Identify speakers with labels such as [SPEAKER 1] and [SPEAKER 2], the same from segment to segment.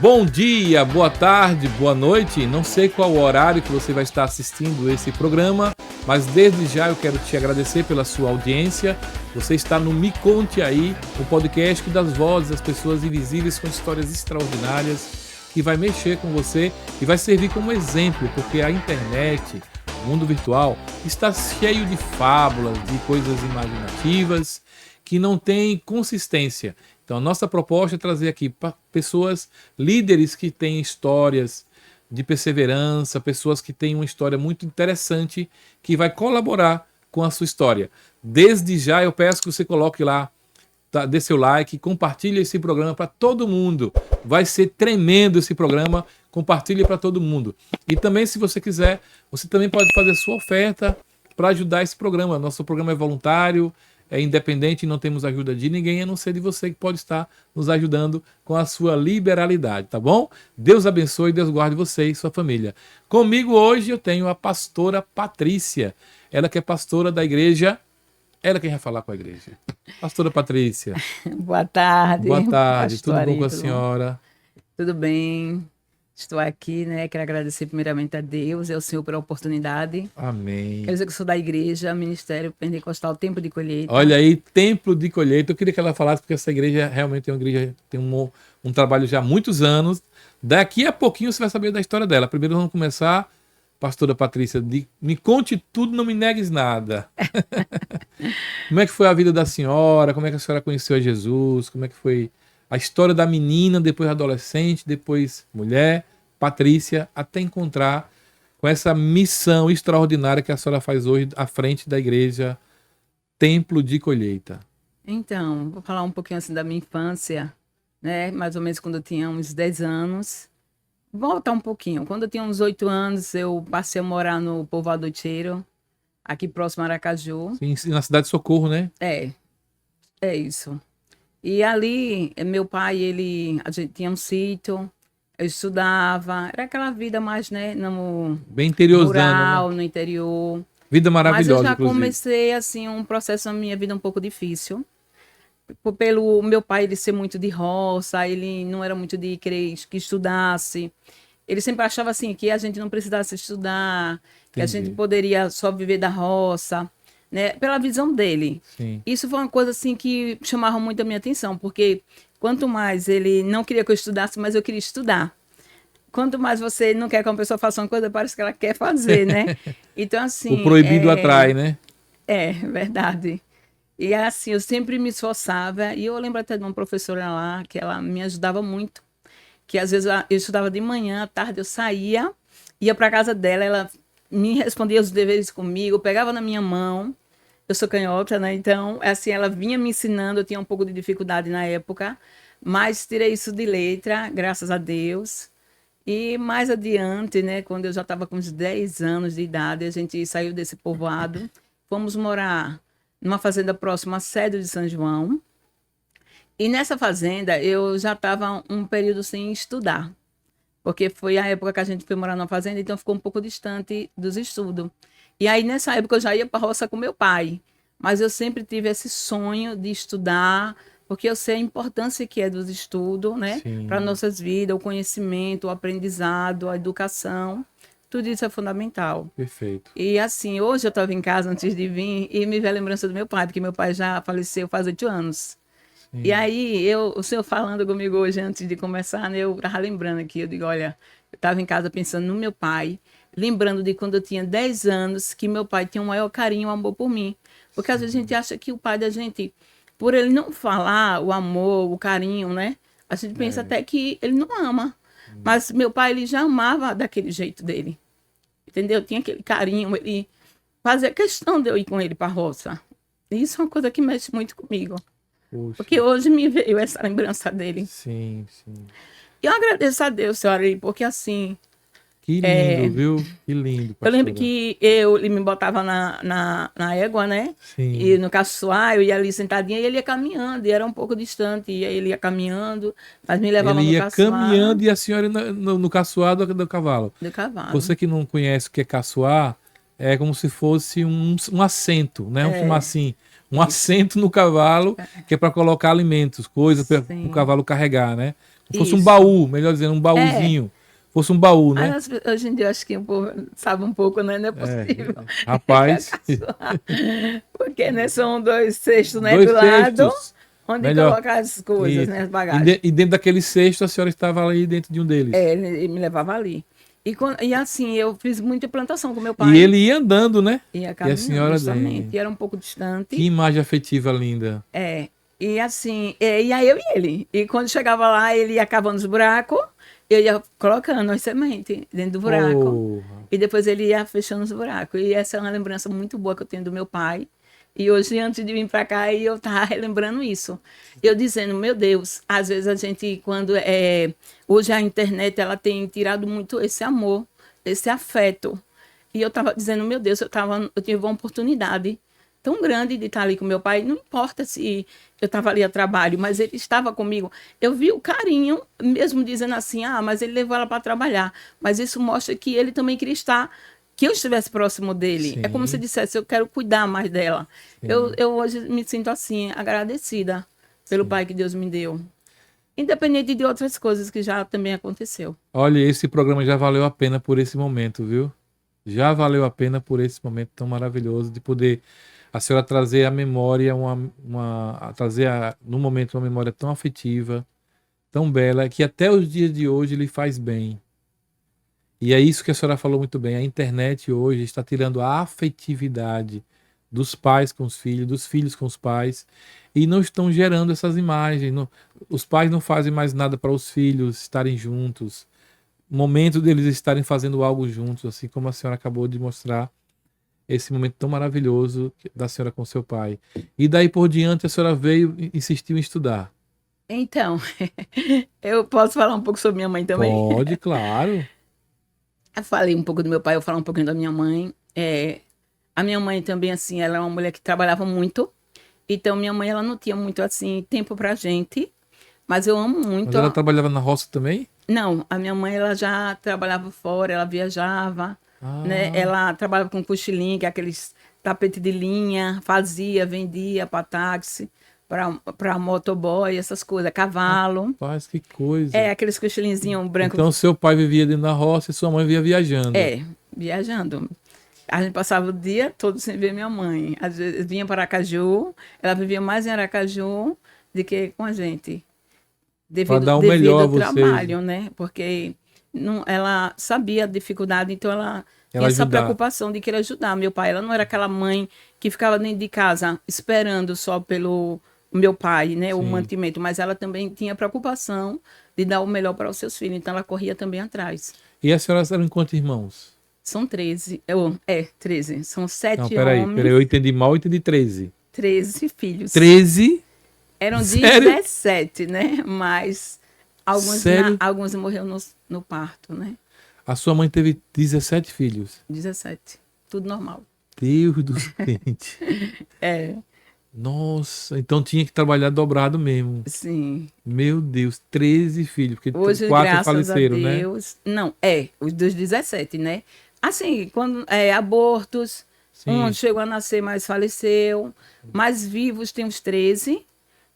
[SPEAKER 1] Bom dia, boa tarde, boa noite. Não sei qual o horário que você vai estar assistindo esse programa, mas desde já eu quero te agradecer pela sua audiência. Você está no Me Conte Aí, o podcast das vozes das pessoas invisíveis com histórias extraordinárias, que vai mexer com você e vai servir como exemplo, porque a internet, o mundo virtual, está cheio de fábulas, de coisas imaginativas que não têm consistência. Então, a nossa proposta é trazer aqui pessoas, líderes que têm histórias de perseverança, pessoas que têm uma história muito interessante que vai colaborar com a sua história. Desde já eu peço que você coloque lá, dê seu like, compartilhe esse programa para todo mundo. Vai ser tremendo esse programa, compartilhe para todo mundo. E também, se você quiser, você também pode fazer sua oferta para ajudar esse programa. Nosso programa é voluntário, é independente, não temos ajuda de ninguém, a não ser de você que pode estar nos ajudando com a sua liberalidade, tá bom? Deus abençoe, Deus guarde você e sua família. Comigo hoje eu tenho a pastora Patrícia, ela que é pastora da igreja, ela quem vai falar com a igreja. Pastora Patrícia.
[SPEAKER 2] Boa tarde.
[SPEAKER 1] Boa tarde, tudo bom com a senhora?
[SPEAKER 2] Tudo bem. Estou aqui, né? Quero agradecer primeiramente a Deus e ao Senhor pela oportunidade.
[SPEAKER 1] Amém.
[SPEAKER 2] Quero dizer que eu sou da igreja, Ministério Pentecostal Tempo de Colheita.
[SPEAKER 1] Olha aí, Tempo de Colheita. Eu queria que ela falasse, porque essa igreja realmente é uma igreja, tem um trabalho já há muitos anos. Daqui a pouquinho você vai saber da história dela. Primeiro vamos começar, pastora Patrícia, me conte tudo, não me negues nada. Como é que foi a vida da senhora? Como é que a senhora conheceu a Jesus? Como é que foi a história da menina, depois adolescente, depois mulher, Patrícia, até encontrar com essa missão extraordinária que a senhora faz hoje à frente da igreja Templo de Colheita?
[SPEAKER 2] Então, vou falar um pouquinho assim da minha infância, né? Mais ou menos quando eu tinha uns 10 anos. Voltar um pouquinho. Quando eu tinha uns 8 anos, eu passei a morar no Povoado Oiteiro, aqui próximo a Aracaju.
[SPEAKER 1] Sim, na cidade de Socorro, né?
[SPEAKER 2] É isso. E ali, meu pai, a gente tinha um sítio, eu estudava, era aquela vida mais, né, no
[SPEAKER 1] bem interiorzana,
[SPEAKER 2] rural,
[SPEAKER 1] né?
[SPEAKER 2] no interior.
[SPEAKER 1] Vida maravilhosa,
[SPEAKER 2] Mas eu já
[SPEAKER 1] inclusive.
[SPEAKER 2] comecei, assim, um processo na minha vida um pouco difícil. Pelo meu pai, ele ser muito de roça, ele não era muito de querer que estudasse. Ele sempre achava, assim, que a gente não precisasse estudar, que a gente poderia só viver da roça, né? Pela visão dele.
[SPEAKER 1] Sim.
[SPEAKER 2] Isso foi uma coisa assim que chamava muito a minha atenção, porque quanto mais ele não queria que eu estudasse, mas eu queria estudar. Quanto mais você não quer que uma pessoa faça uma coisa, parece que ela quer fazer, né? Então, assim...
[SPEAKER 1] O proibido atrai, né?
[SPEAKER 2] É, verdade. E assim, eu sempre me esforçava, e eu lembro até de uma professora lá, que ela me ajudava muito, que às vezes eu estudava de manhã, à tarde eu saía, ia para casa dela, ela me respondia os deveres comigo, pegava na minha mão. Eu sou canhota, né? Então, assim, ela vinha me ensinando, eu tinha um pouco de dificuldade na época, mas tirei isso de letra, graças a Deus. E mais adiante, né, quando eu já estava com uns 10 anos de idade, a gente saiu desse povoado, fomos morar numa fazenda próxima à sede de São João. E nessa fazenda eu já estava um período sem estudar, porque foi a época que a gente foi morar numa fazenda, então ficou um pouco distante dos estudos. E aí, nessa época, eu já ia para a roça com meu pai. Mas eu sempre tive esse sonho de estudar, porque eu sei a importância que é dos estudos, né? Para nossas vidas, o conhecimento, o aprendizado, a educação. Tudo isso é fundamental.
[SPEAKER 1] Perfeito.
[SPEAKER 2] E assim, hoje eu estava em casa antes de vir e me veio a lembrança do meu pai, porque meu pai já faleceu faz 8 anos. Sim. E aí, o senhor falando comigo hoje, antes de começar, né, eu estava lembrando aqui, eu digo, olha, eu estava em casa pensando no meu pai, lembrando de quando eu tinha 10 anos, que meu pai tinha um maior carinho, um amor por mim. Porque às vezes a gente acha que o pai da gente, por ele não falar o amor, o carinho, né? A gente pensa até que ele não ama. Mas meu pai, ele já amava daquele jeito dele. Entendeu? Tinha aquele carinho, ele fazia questão de eu ir com ele para a roça. E isso é uma coisa que mexe muito comigo. Puxa. Porque hoje me veio essa lembrança dele.
[SPEAKER 1] Sim, sim.
[SPEAKER 2] E eu agradeço a Deus, senhora, porque assim...
[SPEAKER 1] Que lindo, viu? Que lindo, pastora.
[SPEAKER 2] Eu lembro que ele me botava na égua, né?
[SPEAKER 1] Sim.
[SPEAKER 2] E no caçoar, eu ia ali sentadinha e ele ia caminhando, e era um pouco distante, e aí ele ia caminhando, mas me levava no caçoar.
[SPEAKER 1] Ele ia caminhando e a senhora no caçoar do cavalo.
[SPEAKER 2] Do cavalo.
[SPEAKER 1] Você que não conhece o que é caçoar, é como se fosse um assento, né? Assim, um assento no cavalo, que é para colocar alimentos, coisas para
[SPEAKER 2] Sim.
[SPEAKER 1] o cavalo carregar, né? Como fosse um
[SPEAKER 2] Isso.
[SPEAKER 1] baú, melhor dizendo, um baúzinho. Fosse um baú, né?
[SPEAKER 2] Mas hoje em dia eu acho que o povo sabe um pouco, né? Não é
[SPEAKER 1] É,
[SPEAKER 2] possível.
[SPEAKER 1] rapaz,
[SPEAKER 2] Porque, né, são 2 cestos, né,
[SPEAKER 1] dois
[SPEAKER 2] do lado,
[SPEAKER 1] cestos.
[SPEAKER 2] onde
[SPEAKER 1] Melhor.
[SPEAKER 2] colocar as coisas,
[SPEAKER 1] Isso.
[SPEAKER 2] né, as bagagens.
[SPEAKER 1] E dentro daquele cesto, a senhora estava ali dentro de um deles.
[SPEAKER 2] Ele me levava ali. E assim, eu fiz muita plantação com meu
[SPEAKER 1] E
[SPEAKER 2] pai.
[SPEAKER 1] ele ia andando, né?
[SPEAKER 2] Ia
[SPEAKER 1] E a
[SPEAKER 2] caminhando,
[SPEAKER 1] senhora
[SPEAKER 2] justamente.
[SPEAKER 1] dentro.
[SPEAKER 2] E era um pouco
[SPEAKER 1] Que
[SPEAKER 2] distante.
[SPEAKER 1] imagem afetiva linda.
[SPEAKER 2] E assim, ia eu e ele. E quando chegava lá, ele ia cavando os buracos, eu ia colocando as sementes dentro do buraco.
[SPEAKER 1] Porra.
[SPEAKER 2] E depois ele ia fechando os buracos. E essa é uma lembrança muito boa que eu tenho do meu pai. E hoje, antes de vir para cá, eu estava relembrando isso. Eu dizendo, meu Deus, às vezes a gente, hoje a internet, ela tem tirado muito esse amor, esse afeto. E eu estava dizendo, meu Deus, eu tive uma oportunidade tão grande de estar ali com meu pai. Não importa se eu estava ali a trabalho, mas ele estava comigo. Eu vi o carinho, mesmo dizendo assim, mas ele levou ela para trabalhar. Mas isso mostra que ele também queria que eu estivesse próximo dele.
[SPEAKER 1] Sim.
[SPEAKER 2] É como se dissesse, eu quero cuidar mais dela.
[SPEAKER 1] Sim.
[SPEAKER 2] Eu hoje me sinto assim, agradecida pelo pai que Deus me deu. Independente de outras coisas que já também aconteceu.
[SPEAKER 1] Olha, esse programa já valeu a pena por esse momento, viu? Já valeu a pena por esse momento tão maravilhoso de poder a senhora trazer à memória no momento uma memória tão afetiva, tão bela, que até os dias de hoje lhe faz bem. E é isso que a senhora falou muito bem. A internet hoje está tirando a afetividade dos pais com os filhos, dos filhos com os pais, e não estão gerando essas imagens. Os pais não fazem mais nada para os filhos estarem juntos. O momento deles estarem fazendo algo juntos, assim como a senhora acabou de mostrar, esse momento tão maravilhoso da senhora com seu pai. E daí por diante a senhora veio e insistiu em estudar.
[SPEAKER 2] Então, eu posso falar um pouco sobre minha mãe também?
[SPEAKER 1] Pode, claro.
[SPEAKER 2] Eu falei um pouco do meu pai, eu vou falar um pouquinho da minha mãe. A minha mãe também, assim, ela é uma mulher que trabalhava muito. Então, minha mãe, ela não tinha muito, assim, tempo pra gente. Mas eu amo muito.
[SPEAKER 1] Mas ela trabalhava na roça também?
[SPEAKER 2] Não, a minha mãe, ela já trabalhava fora, ela viajava, né? Ela trabalhava com cochilinho, que é aqueles tapete de linha, vendia para táxi, para motoboy, essas coisas, cavalo.
[SPEAKER 1] Rapaz, que coisa.
[SPEAKER 2] Aqueles cochilinzinhos brancos.
[SPEAKER 1] Então, seu pai vivia dentro da roça e sua mãe via viajando.
[SPEAKER 2] Viajando. A gente passava o dia todo sem ver minha mãe. Às vezes vinha para Aracaju, ela vivia mais em Aracaju do que com a gente.
[SPEAKER 1] Para dar o melhor a
[SPEAKER 2] ao
[SPEAKER 1] vocês.
[SPEAKER 2] trabalho, né? Porque ela sabia a dificuldade, então ela tinha essa preocupação de querer ajudar. Meu pai, ela não era aquela mãe que ficava dentro de casa esperando só pelo meu pai, né? Sim. O mantimento, mas ela também tinha preocupação de dar o melhor para os seus filhos, então ela corria também atrás.
[SPEAKER 1] E a senhora eram quantos irmãos?
[SPEAKER 2] São 13. 13. São 7 homens.
[SPEAKER 1] Peraí, eu entendi mal, eu entendi 13.
[SPEAKER 2] 13 filhos.
[SPEAKER 1] 13?
[SPEAKER 2] Eram
[SPEAKER 1] Sério?
[SPEAKER 2] 17, né? Mas alguns morreram no parto, né?
[SPEAKER 1] A sua mãe teve 17 filhos?
[SPEAKER 2] 17. Tudo normal.
[SPEAKER 1] Deus do crente. Nossa, então tinha que trabalhar dobrado mesmo.
[SPEAKER 2] Sim.
[SPEAKER 1] Meu Deus, 13 filhos, porque
[SPEAKER 2] hoje,
[SPEAKER 1] 4 faleceram, né?
[SPEAKER 2] Não, os dos 17, né? Assim, quando abortos,
[SPEAKER 1] Sim.
[SPEAKER 2] Um chegou a nascer, mas faleceu. Mais vivos tem os 13,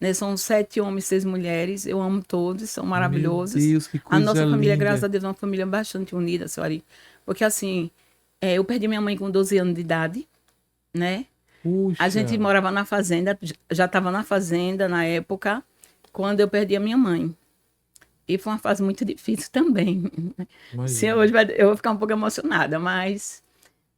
[SPEAKER 2] né? São 7 homens e 6 mulheres. Eu amo todos, são maravilhosos.
[SPEAKER 1] Meu Deus, que coisa
[SPEAKER 2] linda. A nossa família,
[SPEAKER 1] linda.
[SPEAKER 2] graças a Deus, é uma família bastante unida, senhora. Porque assim, eu perdi minha mãe com 12 anos de idade, né?
[SPEAKER 1] Puxa.
[SPEAKER 2] A gente morava na fazenda, já estava na fazenda na época, quando eu perdi a minha mãe. E foi uma fase muito difícil também. Sim, hoje eu vou ficar um pouco emocionada, mas...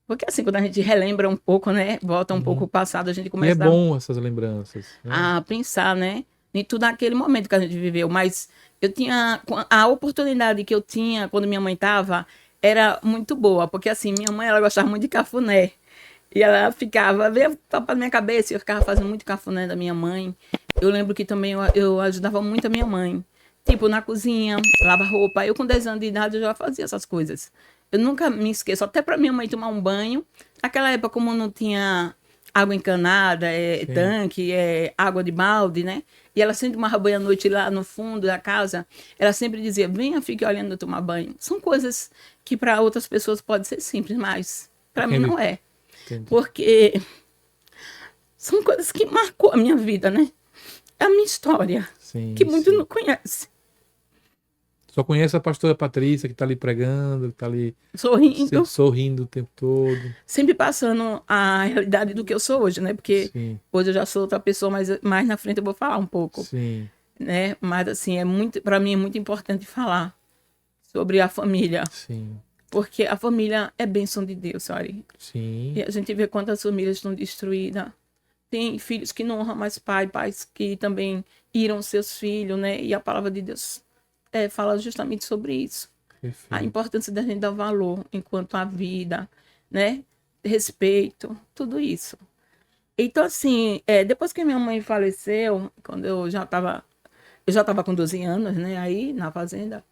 [SPEAKER 2] Porque assim, quando a gente relembra um pouco, né? Volta um pouco o passado, a gente começa
[SPEAKER 1] é bom essas lembranças. Né?
[SPEAKER 2] A pensar, né? Em tudo aquele momento que a gente viveu. Mas eu tinha... A oportunidade que eu tinha quando minha mãe estava era muito boa. Porque assim, minha mãe, ela gostava muito de cafuné. E ela veio tapar na minha cabeça, e eu ficava fazendo muito cafuné da minha mãe. Eu lembro que também eu ajudava muito a minha mãe. Tipo, na cozinha, lavar roupa. Eu com 10 anos de idade eu já fazia essas coisas. Eu nunca me esqueço, até para minha mãe tomar um banho. Naquela época, como não tinha água encanada, tanque, água de balde, né? E ela sempre tomava banho à noite lá no fundo da casa. Ela sempre dizia, venha, fique olhando eu tomar banho. São coisas que para outras pessoas pode ser simples, mas para mim não é.
[SPEAKER 1] Entendi.
[SPEAKER 2] Porque são coisas que marcou a minha vida, né? É a minha história,
[SPEAKER 1] Sim,
[SPEAKER 2] que muitos
[SPEAKER 1] sim.
[SPEAKER 2] não conhecem.
[SPEAKER 1] Só conhece a pastora Patrícia, que está ali pregando, que está ali
[SPEAKER 2] Sorrindo,
[SPEAKER 1] sorrindo o tempo todo.
[SPEAKER 2] sempre passando a realidade do que eu sou hoje, né? Porque
[SPEAKER 1] Sim,
[SPEAKER 2] hoje eu já sou outra pessoa, mas mais na frente eu vou falar um pouco,
[SPEAKER 1] sim,
[SPEAKER 2] né? Mas assim, para mim é muito importante falar sobre a família,
[SPEAKER 1] sim,
[SPEAKER 2] porque a família é bênção de Deus, sabe? E
[SPEAKER 1] sim.
[SPEAKER 2] a gente vê quantas famílias estão destruídas. Tem filhos que não honram mais pai, pais que também iram seus filhos, né? E a palavra de Deus fala justamente sobre isso. A
[SPEAKER 1] Perfeito.
[SPEAKER 2] importância da gente dar valor enquanto a vida, né? Respeito, tudo isso. Então, assim, depois que minha mãe faleceu, quando eu já estava com 12 anos, né? Aí, na fazenda.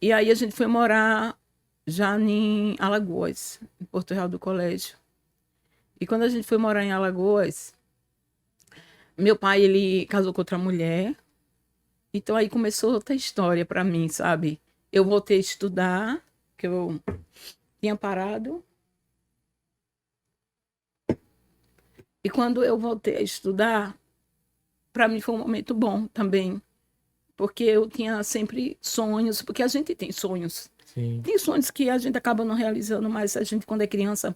[SPEAKER 2] E aí a gente foi morar já em Alagoas, em Porto Real do Colégio. E quando a gente foi morar em Alagoas, meu pai, ele casou com outra mulher. Então aí começou outra história para mim, sabe? Eu voltei a estudar, que eu tinha parado. E quando eu voltei a estudar, para mim foi um momento bom também, porque eu tinha sempre sonhos, porque a gente tem sonhos.
[SPEAKER 1] Sim,
[SPEAKER 2] Tem sonhos que a gente acaba não realizando, mas a gente, quando é criança,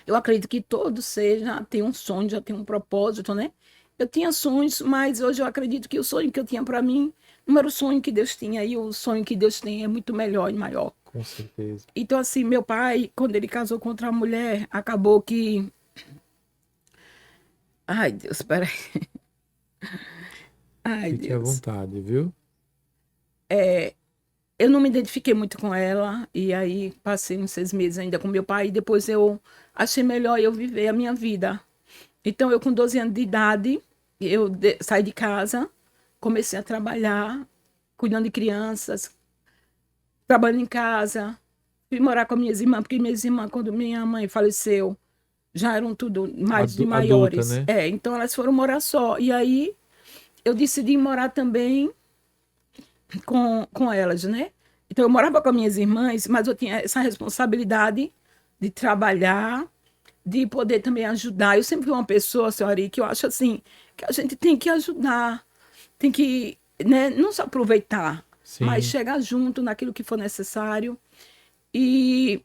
[SPEAKER 2] eu acredito que todo ser já tem um sonho, já tem um propósito, né? Eu tinha sonhos, mas hoje eu acredito que o sonho que eu tinha para mim não era o sonho que Deus tinha, e o sonho que Deus tem é muito melhor e maior.
[SPEAKER 1] com certeza.
[SPEAKER 2] Então, assim, meu pai, quando ele casou com outra mulher, acabou que. Ai, Deus, peraí. Ai,
[SPEAKER 1] Fique à
[SPEAKER 2] Deus.
[SPEAKER 1] vontade, viu?
[SPEAKER 2] Eu não me identifiquei muito com ela, e aí passei uns 6 meses ainda com meu pai, e depois eu achei melhor eu viver a minha vida. Então, eu com 12 anos de idade, saí de casa, comecei a trabalhar, cuidando de crianças, trabalhando em casa, fui morar com minhas irmãs, porque minhas irmãs, quando minha mãe faleceu, já eram tudo mais de
[SPEAKER 1] Adulta,
[SPEAKER 2] maiores.
[SPEAKER 1] né?
[SPEAKER 2] Então elas foram morar só. E aí eu decidi morar também com elas, né? Então eu morava com minhas irmãs, mas eu tinha essa responsabilidade de trabalhar, de poder também ajudar. Eu sempre fui uma pessoa, senhora, que eu acho assim, que a gente tem que ajudar, tem que, né, não só aproveitar, mas
[SPEAKER 1] Sim,
[SPEAKER 2] chegar junto naquilo que for necessário. E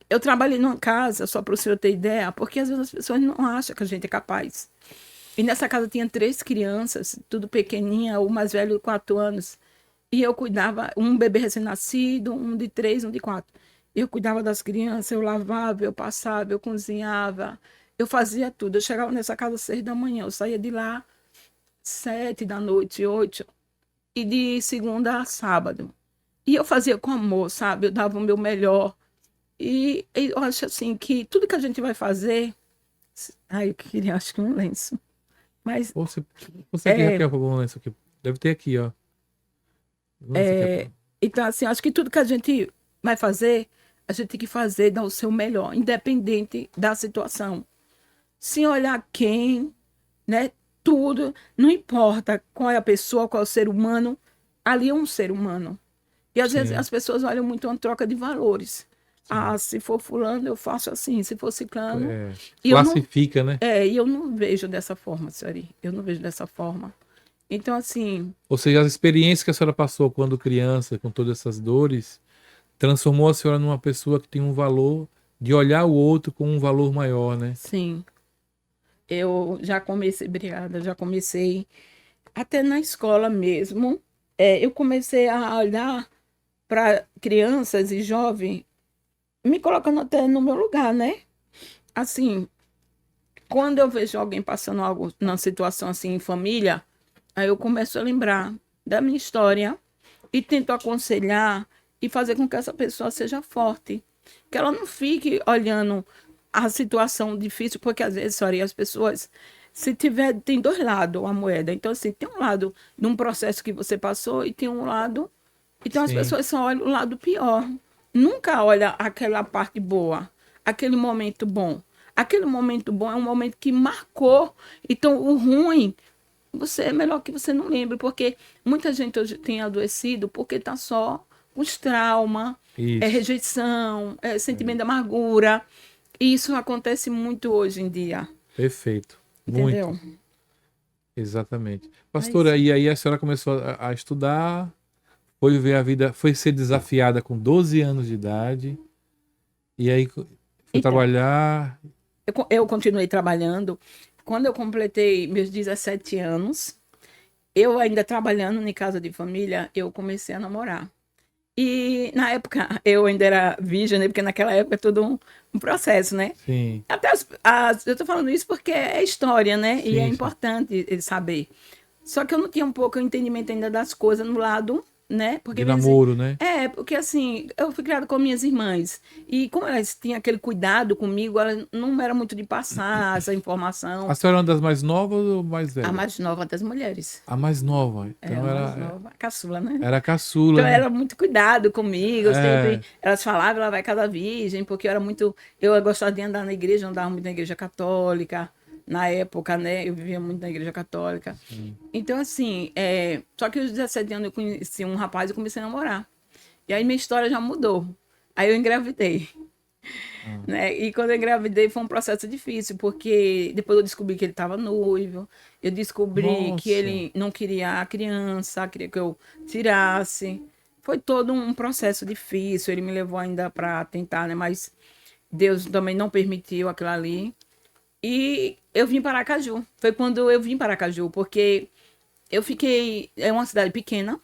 [SPEAKER 2] eu trabalhei numa casa, só para o senhor ter ideia, porque às vezes as pessoas não acham que a gente é capaz. E nessa casa tinha 3 crianças, tudo pequenininha, o mais velho, 4 anos. E eu cuidava, um bebê recém-nascido, um de 3, um de 4. Eu cuidava das crianças, eu lavava, eu passava, eu cozinhava, eu fazia tudo. Eu chegava nessa casa às 6 da manhã, eu saía de lá 7 da noite, 8, e de segunda a sábado. E eu fazia com amor, sabe? Eu dava o meu melhor. E eu acho assim que tudo que a gente vai fazer. Ai, eu queria, acho que um lenço. Mas
[SPEAKER 1] ou você aqui,
[SPEAKER 2] é,
[SPEAKER 1] Raquel, vamos isso aqui. Deve ter aqui, ó. Lança aqui.
[SPEAKER 2] então, assim, acho que tudo que a gente vai fazer, a gente tem que fazer, dar o seu melhor, independente da situação. Sem olhar quem, né? Tudo, não importa qual é a pessoa, qual é o ser humano, ali é um ser humano. E às vezes
[SPEAKER 1] Sim,
[SPEAKER 2] as pessoas olham muito uma troca de valores.
[SPEAKER 1] sim.
[SPEAKER 2] Ah, se for fulano, eu faço assim, se for ciclano.
[SPEAKER 1] É,
[SPEAKER 2] E eu não,
[SPEAKER 1] classifica, né?
[SPEAKER 2] e eu não vejo dessa forma, Sari. Eu não vejo dessa forma. Então, assim,
[SPEAKER 1] Ou seja, as experiências que a senhora passou quando criança, com todas essas dores, transformou a senhora numa pessoa que tem um valor de olhar o outro com um valor maior, né?
[SPEAKER 2] sim, eu já comecei, obrigada, já comecei, até na escola mesmo, eu comecei a olhar para crianças e jovens, me colocando até no meu lugar, né? Assim, quando eu vejo alguém passando algo, numa situação assim em família, aí eu começo a lembrar da minha história e tento aconselhar e fazer com que essa pessoa seja forte. Que ela não fique olhando a situação difícil, porque às vezes, sorry, as pessoas, se tiver, tem dois lados a moeda. Então, assim, tem um lado de um processo que você passou e tem um lado. Então, as
[SPEAKER 1] Sim,
[SPEAKER 2] pessoas só olham o lado pior. Nunca olha aquela parte boa, aquele momento bom. Aquele momento bom é um momento que marcou. Então, o ruim você é melhor que você não lembre, porque muita gente hoje tem adoecido porque está só com os traumas,
[SPEAKER 1] isso.
[SPEAKER 2] rejeição, sentimento de amargura. E isso acontece muito hoje em dia.
[SPEAKER 1] Perfeito.
[SPEAKER 2] entendeu?
[SPEAKER 1] Muito. Exatamente. Pastora, e aí a senhora começou a estudar, foi ver a vida, foi ser desafiada com 12 anos de idade, e aí foi
[SPEAKER 2] Então,
[SPEAKER 1] trabalhar.
[SPEAKER 2] eu continuei trabalhando. Quando eu completei meus 17 anos, eu ainda trabalhando em casa de família, eu comecei a namorar. E na época eu ainda era virgem, né? Porque naquela época é todo um processo, né?
[SPEAKER 1] Sim,
[SPEAKER 2] Até eu tô falando isso porque é história, né? E é
[SPEAKER 1] sim, sim.
[SPEAKER 2] importante saber. Só que eu não tinha um pouco o entendimento ainda das coisas no lado, né? Porque
[SPEAKER 1] De namoro, né?
[SPEAKER 2] porque assim, eu fui criada com minhas irmãs. E como elas tinham aquele cuidado comigo, elas não era muito de passar essa
[SPEAKER 1] A
[SPEAKER 2] informação.
[SPEAKER 1] senhora é uma das mais novas ou mais
[SPEAKER 2] A
[SPEAKER 1] velha?
[SPEAKER 2] mais nova das mulheres.
[SPEAKER 1] A mais nova.
[SPEAKER 2] É,
[SPEAKER 1] Então
[SPEAKER 2] a mais
[SPEAKER 1] era,
[SPEAKER 2] nova, a caçula, né?
[SPEAKER 1] era a
[SPEAKER 2] Então
[SPEAKER 1] caçula, né?
[SPEAKER 2] era muito cuidado comigo, eu sempre,
[SPEAKER 1] É,
[SPEAKER 2] elas falavam, ela vai casar virgem, porque eu era muito, eu gostava de andar na igreja, eu andava muito na igreja católica, na época, né, eu vivia muito na igreja católica. Então, assim, só que aos 17 anos eu conheci um rapaz e comecei a namorar. E aí minha história já mudou. Aí eu engravidei, né? E quando eu engravidei foi um processo difícil, porque depois eu descobri que ele estava noivo, eu descobri que
[SPEAKER 1] nossa.
[SPEAKER 2] ele não queria a criança, queria que eu tirasse. Foi todo um processo difícil, ele me levou ainda para tentar, né? Mas Deus também não permitiu aquilo ali. E eu vim para Aracaju. Foi quando eu vim para Aracaju, porque eu fiquei. É uma cidade pequena,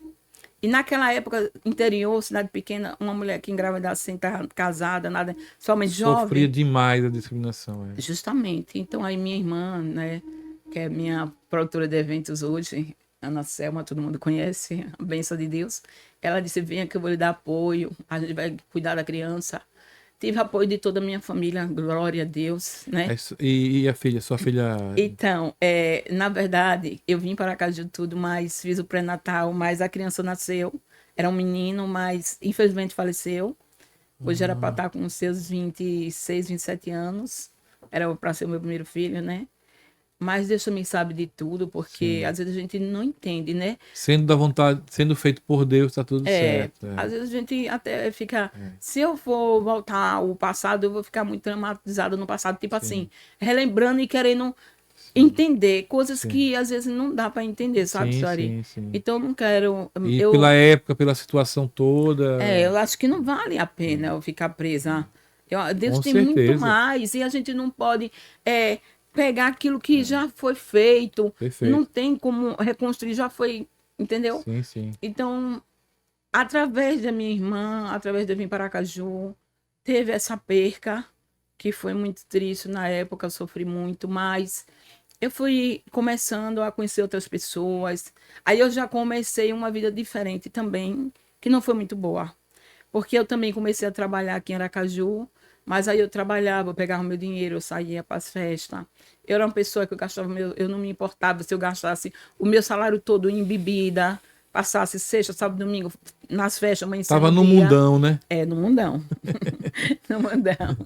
[SPEAKER 2] e naquela época, interior, cidade pequena, uma mulher que engravidasse sem estar casada, nada, somente
[SPEAKER 1] Sofria
[SPEAKER 2] jovem,
[SPEAKER 1] demais a discriminação, é.
[SPEAKER 2] justamente. Então, aí minha irmã, né, que é minha produtora de eventos hoje, Ana Selma, todo mundo conhece, a bênção de Deus, ela disse: venha que eu vou lhe dar apoio, a gente vai cuidar da criança. Tive apoio de toda a minha família, glória a Deus, né?
[SPEAKER 1] E a filha, sua filha.
[SPEAKER 2] Então, na verdade, eu vim para casa de tudo, mas fiz o pré-natal, mas a criança nasceu. Era um menino, mas infelizmente faleceu. Hoje era para
[SPEAKER 1] Ah,
[SPEAKER 2] estar com os seus 26, 27 anos. Era para ser o meu primeiro filho, né? Mas Deus também sabe de tudo, porque
[SPEAKER 1] sim.
[SPEAKER 2] às vezes a gente não entende, né?
[SPEAKER 1] Sendo da vontade, sendo feito por Deus, tá tudo certo.
[SPEAKER 2] Às
[SPEAKER 1] É.
[SPEAKER 2] vezes a gente até fica. Se eu for voltar ao passado, eu vou ficar muito traumatizada no passado, tipo assim,
[SPEAKER 1] Sim,
[SPEAKER 2] relembrando e querendo
[SPEAKER 1] sim,
[SPEAKER 2] entender coisas
[SPEAKER 1] sim.
[SPEAKER 2] que às vezes não dá para entender, sabe,
[SPEAKER 1] Sim,
[SPEAKER 2] Sari?
[SPEAKER 1] sim, sim.
[SPEAKER 2] Então eu não quero.
[SPEAKER 1] E pela época, pela situação toda,
[SPEAKER 2] Eu acho que não vale a pena eu ficar presa. Deus
[SPEAKER 1] com
[SPEAKER 2] tem muito
[SPEAKER 1] certeza.
[SPEAKER 2] mais e a gente não pode pegar aquilo que já foi feito, não
[SPEAKER 1] Perfeito.
[SPEAKER 2] tem como reconstruir, já foi, entendeu?
[SPEAKER 1] Sim, sim.
[SPEAKER 2] Então, através da minha irmã, através de eu vir para Aracaju, teve essa perca, que foi muito triste na época, eu sofri muito, mas eu fui começando a conhecer outras pessoas. Aí eu já comecei uma vida diferente também, que não foi muito boa. Porque eu também comecei a trabalhar aqui em Aracaju, mas aí eu trabalhava, eu pegava meu dinheiro, eu saía para as festas. Eu era uma pessoa que eu gastava eu não me importava se eu gastasse o meu salário todo em bebida, passasse sexta, sábado, domingo nas festas, amanhecendo
[SPEAKER 1] Tava
[SPEAKER 2] o
[SPEAKER 1] no
[SPEAKER 2] dia.
[SPEAKER 1] mundão, né?
[SPEAKER 2] No mundão. No mundão.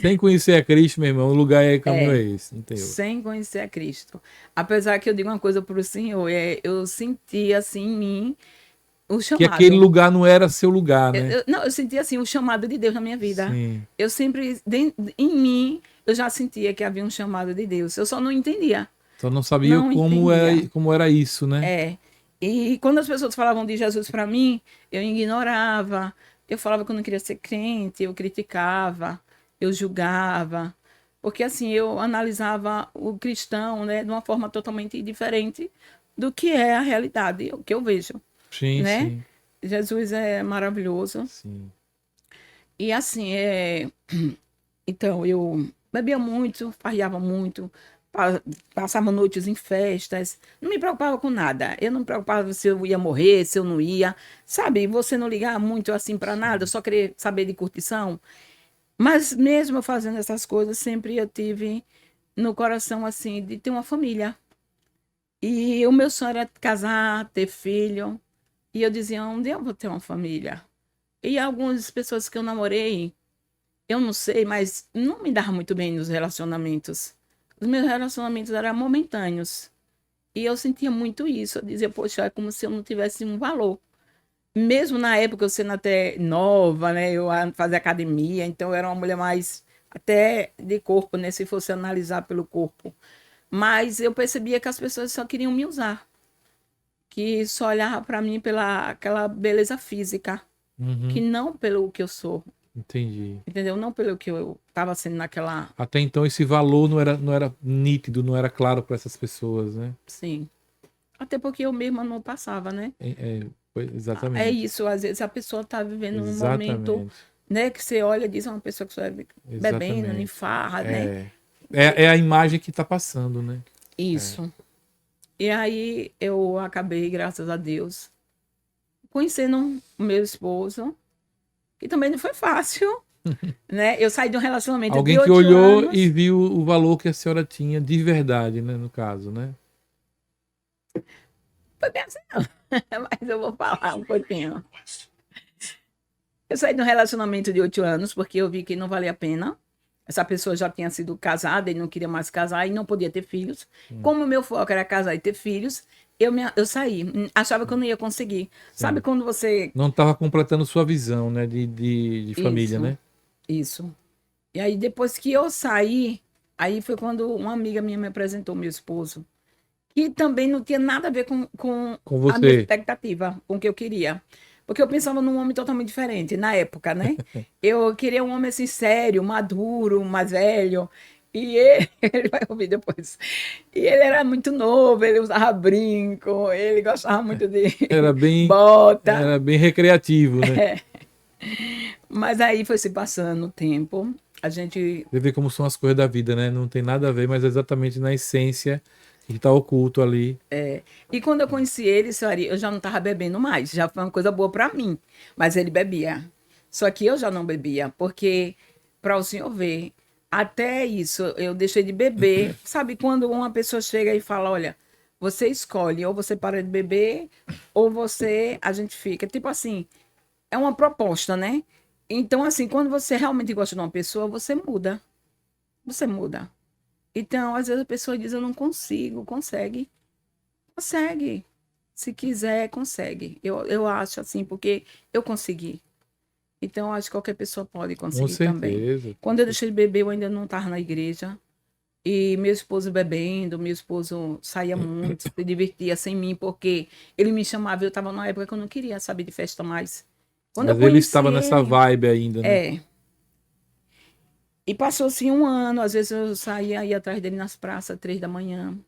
[SPEAKER 1] Sem conhecer a Cristo, meu irmão, o lugar é caminho é esse, não tem outro.
[SPEAKER 2] Sem conhecer a Cristo. Apesar que eu digo uma coisa para o Senhor, eu senti assim em mim o
[SPEAKER 1] Que aquele
[SPEAKER 2] chamado.
[SPEAKER 1] lugar não era seu lugar, né?
[SPEAKER 2] Não, eu senti assim o chamado de Deus na minha vida.
[SPEAKER 1] Sim.
[SPEAKER 2] Eu sempre, em mim, eu já sentia que havia um chamado de Deus. Eu só não entendia.
[SPEAKER 1] Só não sabia
[SPEAKER 2] Não entendia.
[SPEAKER 1] como era isso, né?
[SPEAKER 2] É. E quando as pessoas falavam de Jesus para mim, eu ignorava. Eu falava que eu não queria ser crente, eu criticava, eu julgava. Porque assim, eu analisava o cristão, né, de uma forma totalmente diferente do que é a realidade, o que eu vejo,
[SPEAKER 1] Sim,
[SPEAKER 2] né?
[SPEAKER 1] sim,
[SPEAKER 2] Jesus é maravilhoso.
[SPEAKER 1] sim.
[SPEAKER 2] E assim, então eu bebia muito, farriava muito, passava noites em festas, não me preocupava com nada. Eu não me preocupava se eu ia morrer, se eu não ia, sabe? Você não ligar muito assim para nada, só querer saber de curtição. Mas mesmo eu fazendo essas coisas, sempre eu tive no coração assim de ter uma família. E o meu sonho era casar, ter filho. E eu dizia, um dia eu vou ter uma família. E algumas pessoas que eu namorei, eu não sei, mas não me dava muito bem nos relacionamentos. Os meus relacionamentos eram momentâneos. E eu sentia muito isso. Eu dizia, poxa, é como se eu não tivesse um valor. Mesmo na época, eu sendo até nova, né? Eu fazia academia, então eu era uma mulher mais até de corpo, né? Se fosse analisar pelo corpo. Mas eu percebia que as pessoas só queriam me usar, que só olhavam para mim pela aquela beleza física, que
[SPEAKER 1] Uhum.
[SPEAKER 2] não pelo que eu sou,
[SPEAKER 1] Entendi.
[SPEAKER 2] entendeu? Não pelo que eu estava sendo naquela,
[SPEAKER 1] Até então esse valor não era nítido, não era claro para essas pessoas, né?
[SPEAKER 2] sim. Até porque eu mesma não passava, né? É
[SPEAKER 1] Exatamente.
[SPEAKER 2] isso, às vezes a pessoa está vivendo um momento,
[SPEAKER 1] Exatamente.
[SPEAKER 2] né, que você olha e diz, é uma pessoa que só é bebendo, em
[SPEAKER 1] Exatamente.
[SPEAKER 2] farra, né?
[SPEAKER 1] É, é a imagem que está passando, né? É.
[SPEAKER 2] Isso. E aí eu acabei, graças a Deus, conhecendo o meu esposo, que também não foi fácil, né? Eu saí de um relacionamento de
[SPEAKER 1] Alguém que
[SPEAKER 2] 8
[SPEAKER 1] olhou e
[SPEAKER 2] anos.
[SPEAKER 1] viu o valor que a senhora tinha de verdade, né? No caso, né?
[SPEAKER 2] Foi bem assim, não. Mas eu vou falar um pouquinho. Eu saí de um relacionamento de 8 anos porque eu vi que não valia a pena. Essa pessoa já tinha sido casada e não queria mais casar e não podia ter filhos.
[SPEAKER 1] Hum,
[SPEAKER 2] Como o meu foco era casar e ter filhos, eu saí. Achava que eu não ia conseguir. Sabe
[SPEAKER 1] sim.
[SPEAKER 2] quando você.
[SPEAKER 1] Não estava completando sua visão, né? De família,
[SPEAKER 2] Isso,
[SPEAKER 1] né?
[SPEAKER 2] isso. E aí, depois que eu saí, aí foi quando uma amiga minha me apresentou meu esposo, que também não tinha nada a ver com
[SPEAKER 1] Com
[SPEAKER 2] a minha
[SPEAKER 1] você.
[SPEAKER 2] expectativa, com o que eu queria. Porque eu pensava num homem totalmente diferente, na época, né? Eu queria um homem assim, sério, maduro, mais velho. E ele, ele vai ouvir depois. E ele era muito novo, ele usava brinco, ele gostava muito de
[SPEAKER 1] Era bem,
[SPEAKER 2] bota.
[SPEAKER 1] era bem recreativo, né?
[SPEAKER 2] Mas aí foi se passando o tempo. A gente.
[SPEAKER 1] Você vê como são as coisas da vida, né? Não tem nada a ver, mas é exatamente na essência que está oculto ali.
[SPEAKER 2] E quando eu conheci ele, senhora, eu já não estava bebendo mais. Já foi uma coisa boa para mim. Mas ele bebia. Só que eu já não bebia, porque, para o senhor ver, até isso, eu deixei de beber. Sabe quando uma pessoa chega e fala: olha, você escolhe, ou você para de beber, ou você, a gente fica. Tipo assim, é uma proposta, né? Então, assim, quando você realmente gosta de uma pessoa, você muda. Você muda. Então, às vezes a pessoa diz: eu não consigo, consegue. Consegue. Se quiser, consegue. Eu acho assim, porque eu consegui. Então, eu acho que qualquer pessoa pode
[SPEAKER 1] Com
[SPEAKER 2] conseguir também.
[SPEAKER 1] certeza. Com
[SPEAKER 2] Quando eu deixei de beber, eu ainda não estava na igreja. E meu esposo bebendo, meu esposo saía muito, se divertia sem mim, porque ele me chamava. Eu estava numa época que eu não queria saber de festa mais. Quando eu
[SPEAKER 1] Mas ele
[SPEAKER 2] conheci
[SPEAKER 1] estava nessa
[SPEAKER 2] ele,
[SPEAKER 1] vibe ainda, né?
[SPEAKER 2] é. E passou-se um ano, às vezes eu saía, ia atrás dele nas praças, 3 da manhã,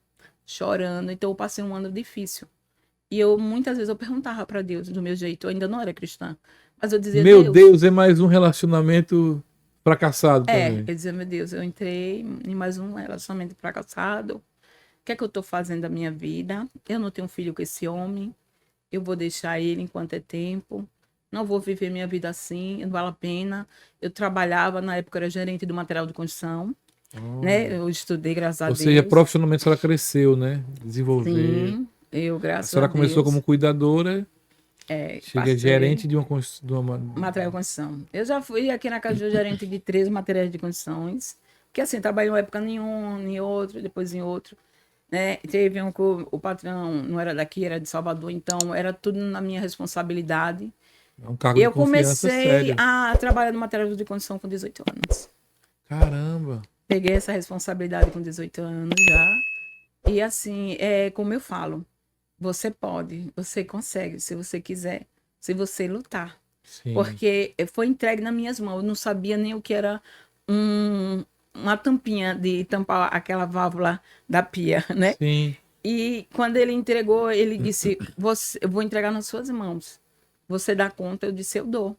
[SPEAKER 2] chorando. Então, eu passei um ano difícil. E eu muitas vezes eu perguntava para Deus do meu jeito, eu ainda não era cristã, mas eu dizia:
[SPEAKER 1] Meu
[SPEAKER 2] Deus,
[SPEAKER 1] Deus, é mais um relacionamento fracassado também.
[SPEAKER 2] eu dizia: meu Deus, eu entrei em mais um relacionamento fracassado. O que é que eu estou fazendo da minha vida? Eu não tenho filho com esse homem. Eu vou deixar ele enquanto é tempo. Não vou viver minha vida assim, não vale a pena. Eu trabalhava, na época era gerente do material de construção, né?
[SPEAKER 1] Olha.
[SPEAKER 2] Eu estudei, graças a
[SPEAKER 1] Ou seja,
[SPEAKER 2] Deus.
[SPEAKER 1] profissionalmente a senhora cresceu, né? Desenvolver.
[SPEAKER 2] Sim, eu,
[SPEAKER 1] A
[SPEAKER 2] graças a
[SPEAKER 1] senhora começou como
[SPEAKER 2] Deus,
[SPEAKER 1] cuidadora, chega
[SPEAKER 2] passei.
[SPEAKER 1] gerente de uma.
[SPEAKER 2] Material de construção. Eu já fui aqui na Caju gerente de 3 materiais de construções, que assim, trabalhei uma época em um, em outro, depois em outro, né? Teve um que o patrão não era daqui, era de Salvador, então era tudo na minha responsabilidade.
[SPEAKER 1] É um cargo de
[SPEAKER 2] Eu
[SPEAKER 1] confiança
[SPEAKER 2] comecei
[SPEAKER 1] sério.
[SPEAKER 2] a trabalhar no material de construção com 18 anos.
[SPEAKER 1] Caramba.
[SPEAKER 2] Peguei essa responsabilidade com 18 anos já. E assim, é como eu falo, você pode, você consegue, se você quiser, se você lutar.
[SPEAKER 1] Sim.
[SPEAKER 2] Porque foi entregue nas minhas mãos. Eu não sabia nem o que era uma tampinha de tampar aquela válvula da pia, né?
[SPEAKER 1] Sim.
[SPEAKER 2] E quando ele entregou, ele disse: eu vou entregar nas suas mãos. Você dá conta? Eu disse: eu dou.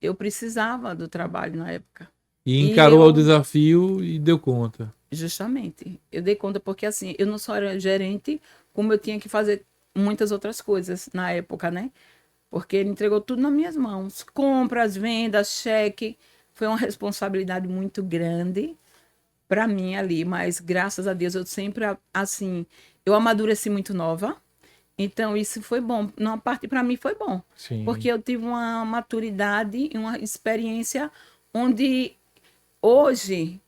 [SPEAKER 2] Eu precisava do trabalho na época.
[SPEAKER 1] E
[SPEAKER 2] E
[SPEAKER 1] encarou o
[SPEAKER 2] eu,
[SPEAKER 1] desafio e deu conta.
[SPEAKER 2] justamente, eu dei conta porque assim, eu não só era gerente, como eu tinha que fazer muitas outras coisas na época, né? Porque ele entregou tudo nas minhas mãos. Compras, vendas, cheque. Foi uma responsabilidade muito grande para mim ali, mas graças a Deus eu sempre, assim, eu amadureci muito nova. Então isso foi bom. Numa parte para mim foi bom, porque
[SPEAKER 1] Sim.
[SPEAKER 2] eu tive uma maturidade e uma experiência onde hoje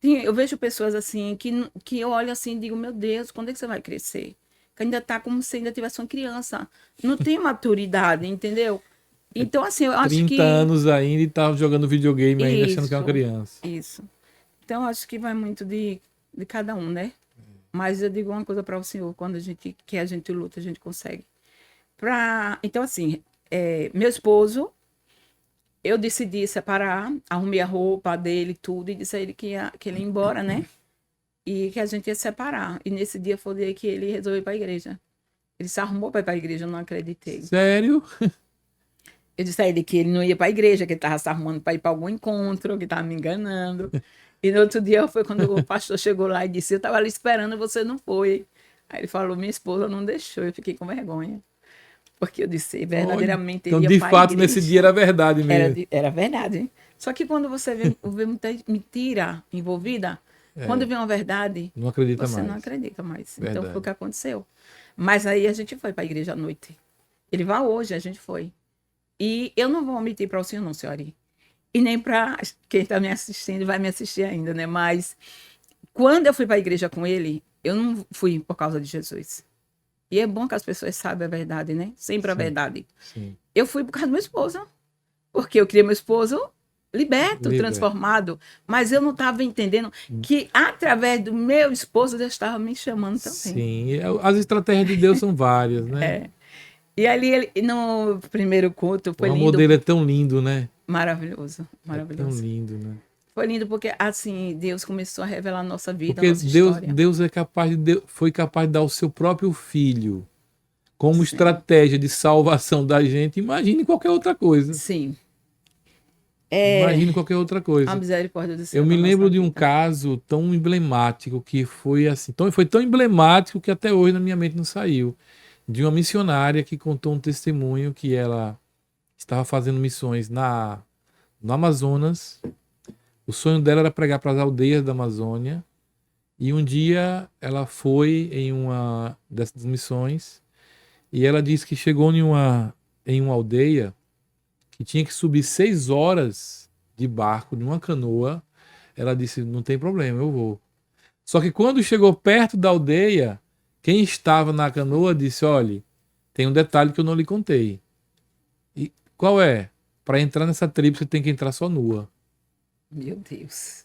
[SPEAKER 2] eu vejo pessoas assim que eu olho assim e digo: meu Deus, quando é que você vai crescer? Que ainda tá como se ainda tivesse uma criança. Não tem maturidade, entendeu? Então, assim, eu acho
[SPEAKER 1] 30
[SPEAKER 2] que...
[SPEAKER 1] anos ainda e tá jogando videogame ainda, achando que é uma
[SPEAKER 2] Isso,
[SPEAKER 1] criança.
[SPEAKER 2] isso. Então, eu acho que vai muito de cada um, né? Mas eu digo uma coisa para o senhor, quando a gente quer, a gente luta, a gente consegue. Então, assim, meu esposo, eu decidi separar, arrumei a roupa dele, tudo, e disse a ele que ele ia embora, né? E que a gente ia separar. E nesse dia foi o dia que ele resolveu ir para a igreja. Ele se arrumou para ir para a igreja, eu não acreditei.
[SPEAKER 1] Sério?
[SPEAKER 2] Eu disse a ele que ele não ia para a igreja, que ele estava se arrumando para ir para algum encontro, que estava me enganando. E no outro dia foi quando o pastor chegou lá e disse: eu estava ali esperando, você não foi. Aí ele falou: minha esposa não deixou. Eu fiquei com vergonha. Porque eu disse:
[SPEAKER 1] Olha.
[SPEAKER 2] verdadeiramente
[SPEAKER 1] Então,
[SPEAKER 2] ele ia
[SPEAKER 1] de
[SPEAKER 2] para a
[SPEAKER 1] fato,
[SPEAKER 2] igreja.
[SPEAKER 1] nesse dia era verdade mesmo.
[SPEAKER 2] Era verdade. Hein? Só que quando você vê muita mentira envolvida, quando vem uma verdade,
[SPEAKER 1] Não acredita
[SPEAKER 2] você
[SPEAKER 1] mais.
[SPEAKER 2] não acredita mais. Então
[SPEAKER 1] Verdade.
[SPEAKER 2] foi o que aconteceu. Mas aí a gente foi para a igreja à noite. Ele vai hoje, a gente foi. E eu não vou omitir para o senhor, não, senhora. E nem para quem está me assistindo, vai me assistir ainda, né? Mas quando eu fui para a igreja com ele, eu não fui por causa de Jesus. E é bom que as pessoas saibam a verdade, né? Sempre a verdade.
[SPEAKER 1] Sim.
[SPEAKER 2] Eu fui por causa do meu esposo. Porque eu queria meu esposo liberto,
[SPEAKER 1] Liberto.
[SPEAKER 2] transformado. Mas eu não estava entendendo que através do meu esposo Deus estava me chamando também.
[SPEAKER 1] Sim, as estratégias de Deus são várias, né?
[SPEAKER 2] E ali, no primeiro culto, foi
[SPEAKER 1] O
[SPEAKER 2] lindo.
[SPEAKER 1] amor dele é tão lindo, né?
[SPEAKER 2] Maravilhoso,
[SPEAKER 1] É tão
[SPEAKER 2] maravilhoso.
[SPEAKER 1] lindo, né?
[SPEAKER 2] Foi lindo porque, assim, Deus começou a revelar a nossa vida,
[SPEAKER 1] Porque
[SPEAKER 2] a nossa história.
[SPEAKER 1] Deus é capaz foi capaz de dar o seu próprio filho como
[SPEAKER 2] Sim.
[SPEAKER 1] estratégia de salvação da gente. Imagine qualquer outra coisa.
[SPEAKER 2] Sim.
[SPEAKER 1] Imagine qualquer outra coisa.
[SPEAKER 2] A misericórdia do Senhor.
[SPEAKER 1] Eu me
[SPEAKER 2] na
[SPEAKER 1] lembro
[SPEAKER 2] nossa
[SPEAKER 1] de um
[SPEAKER 2] vida.
[SPEAKER 1] caso tão emblemático que foi assim, foi tão emblemático que até hoje na minha mente não saiu. De uma missionária que contou um testemunho que ela estava fazendo missões no Amazonas. O sonho dela era pregar para as aldeias da Amazônia. E um dia ela foi em uma dessas missões e ela disse que chegou em uma aldeia que tinha que subir 6 horas de barco, de uma canoa. Ela disse: não tem problema, eu vou. Só que quando chegou perto da aldeia, quem estava na canoa disse: olhe, tem um detalhe que eu não lhe contei. E qual é? Para entrar nessa tribo você tem que entrar só nua.
[SPEAKER 2] Meu Deus.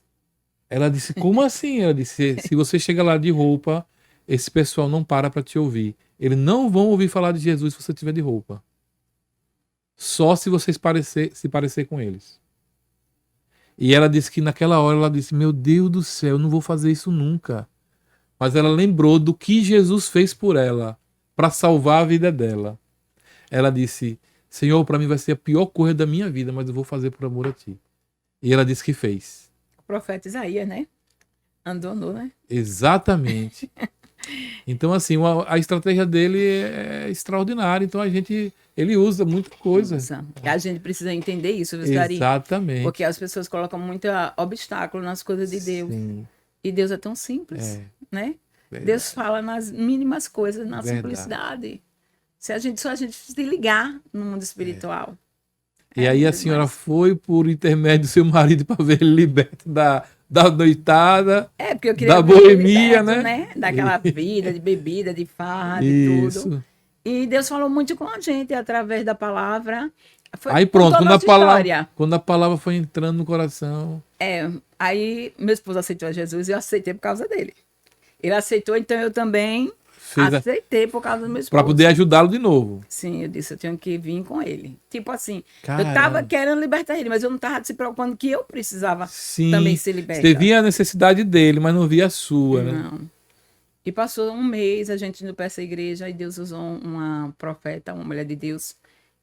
[SPEAKER 1] Ela disse: como assim? Ela disse: se você chega lá de roupa, esse pessoal não para te ouvir. Eles não vão ouvir falar de Jesus se você estiver de roupa. Só se você se parecer com eles. E ela disse que naquela hora ela disse: meu Deus do céu, eu não vou fazer isso nunca. Mas ela lembrou do que Jesus fez por ela para salvar a vida dela. Ela disse: Senhor, para mim vai ser a pior coisa da minha vida, mas eu vou fazer por amor a ti. E ela disse que fez.
[SPEAKER 2] O profeta Isaías, né? Andou nu, né?
[SPEAKER 1] Exatamente. Então, assim, a estratégia dele é extraordinária. Então, ele usa muita coisa.
[SPEAKER 2] Nossa, a gente precisa entender isso, viu, Gari?
[SPEAKER 1] Exatamente.
[SPEAKER 2] Porque as pessoas colocam muito obstáculo nas coisas de Deus.
[SPEAKER 1] Sim,
[SPEAKER 2] E Deus é tão simples, né?
[SPEAKER 1] verdade.
[SPEAKER 2] Deus fala nas mínimas coisas, na
[SPEAKER 1] Verdade.
[SPEAKER 2] simplicidade. Se a gente se ligar no mundo espiritual.
[SPEAKER 1] E aí a senhora foi por intermédio do seu marido para ver ele liberto da noitada,
[SPEAKER 2] porque eu queria
[SPEAKER 1] da
[SPEAKER 2] ver ele
[SPEAKER 1] boemia,
[SPEAKER 2] liberto,
[SPEAKER 1] né?
[SPEAKER 2] Daquela vida de bebida, de farra, de
[SPEAKER 1] Isso.
[SPEAKER 2] tudo. E Deus falou muito com a gente através da palavra.
[SPEAKER 1] Aí pronto,
[SPEAKER 2] contou a nossa história.
[SPEAKER 1] quando a palavra foi entrando no coração.
[SPEAKER 2] Aí meu esposo aceitou a Jesus e eu aceitei por causa dele. Ele aceitou, então eu também aceitei por causa do meu esposo.
[SPEAKER 1] Para poder ajudá-lo de novo.
[SPEAKER 2] Sim, eu disse, eu tinha que vir com ele. Tipo assim,
[SPEAKER 1] Caramba.
[SPEAKER 2] eu tava querendo libertar ele, mas eu não tava se preocupando que eu precisava
[SPEAKER 1] Sim,
[SPEAKER 2] também ser liberta.
[SPEAKER 1] você via a necessidade dele, mas não via a sua, né?
[SPEAKER 2] Não. E passou um mês, a gente indo para essa igreja, e Deus usou uma profeta, uma mulher de Deus,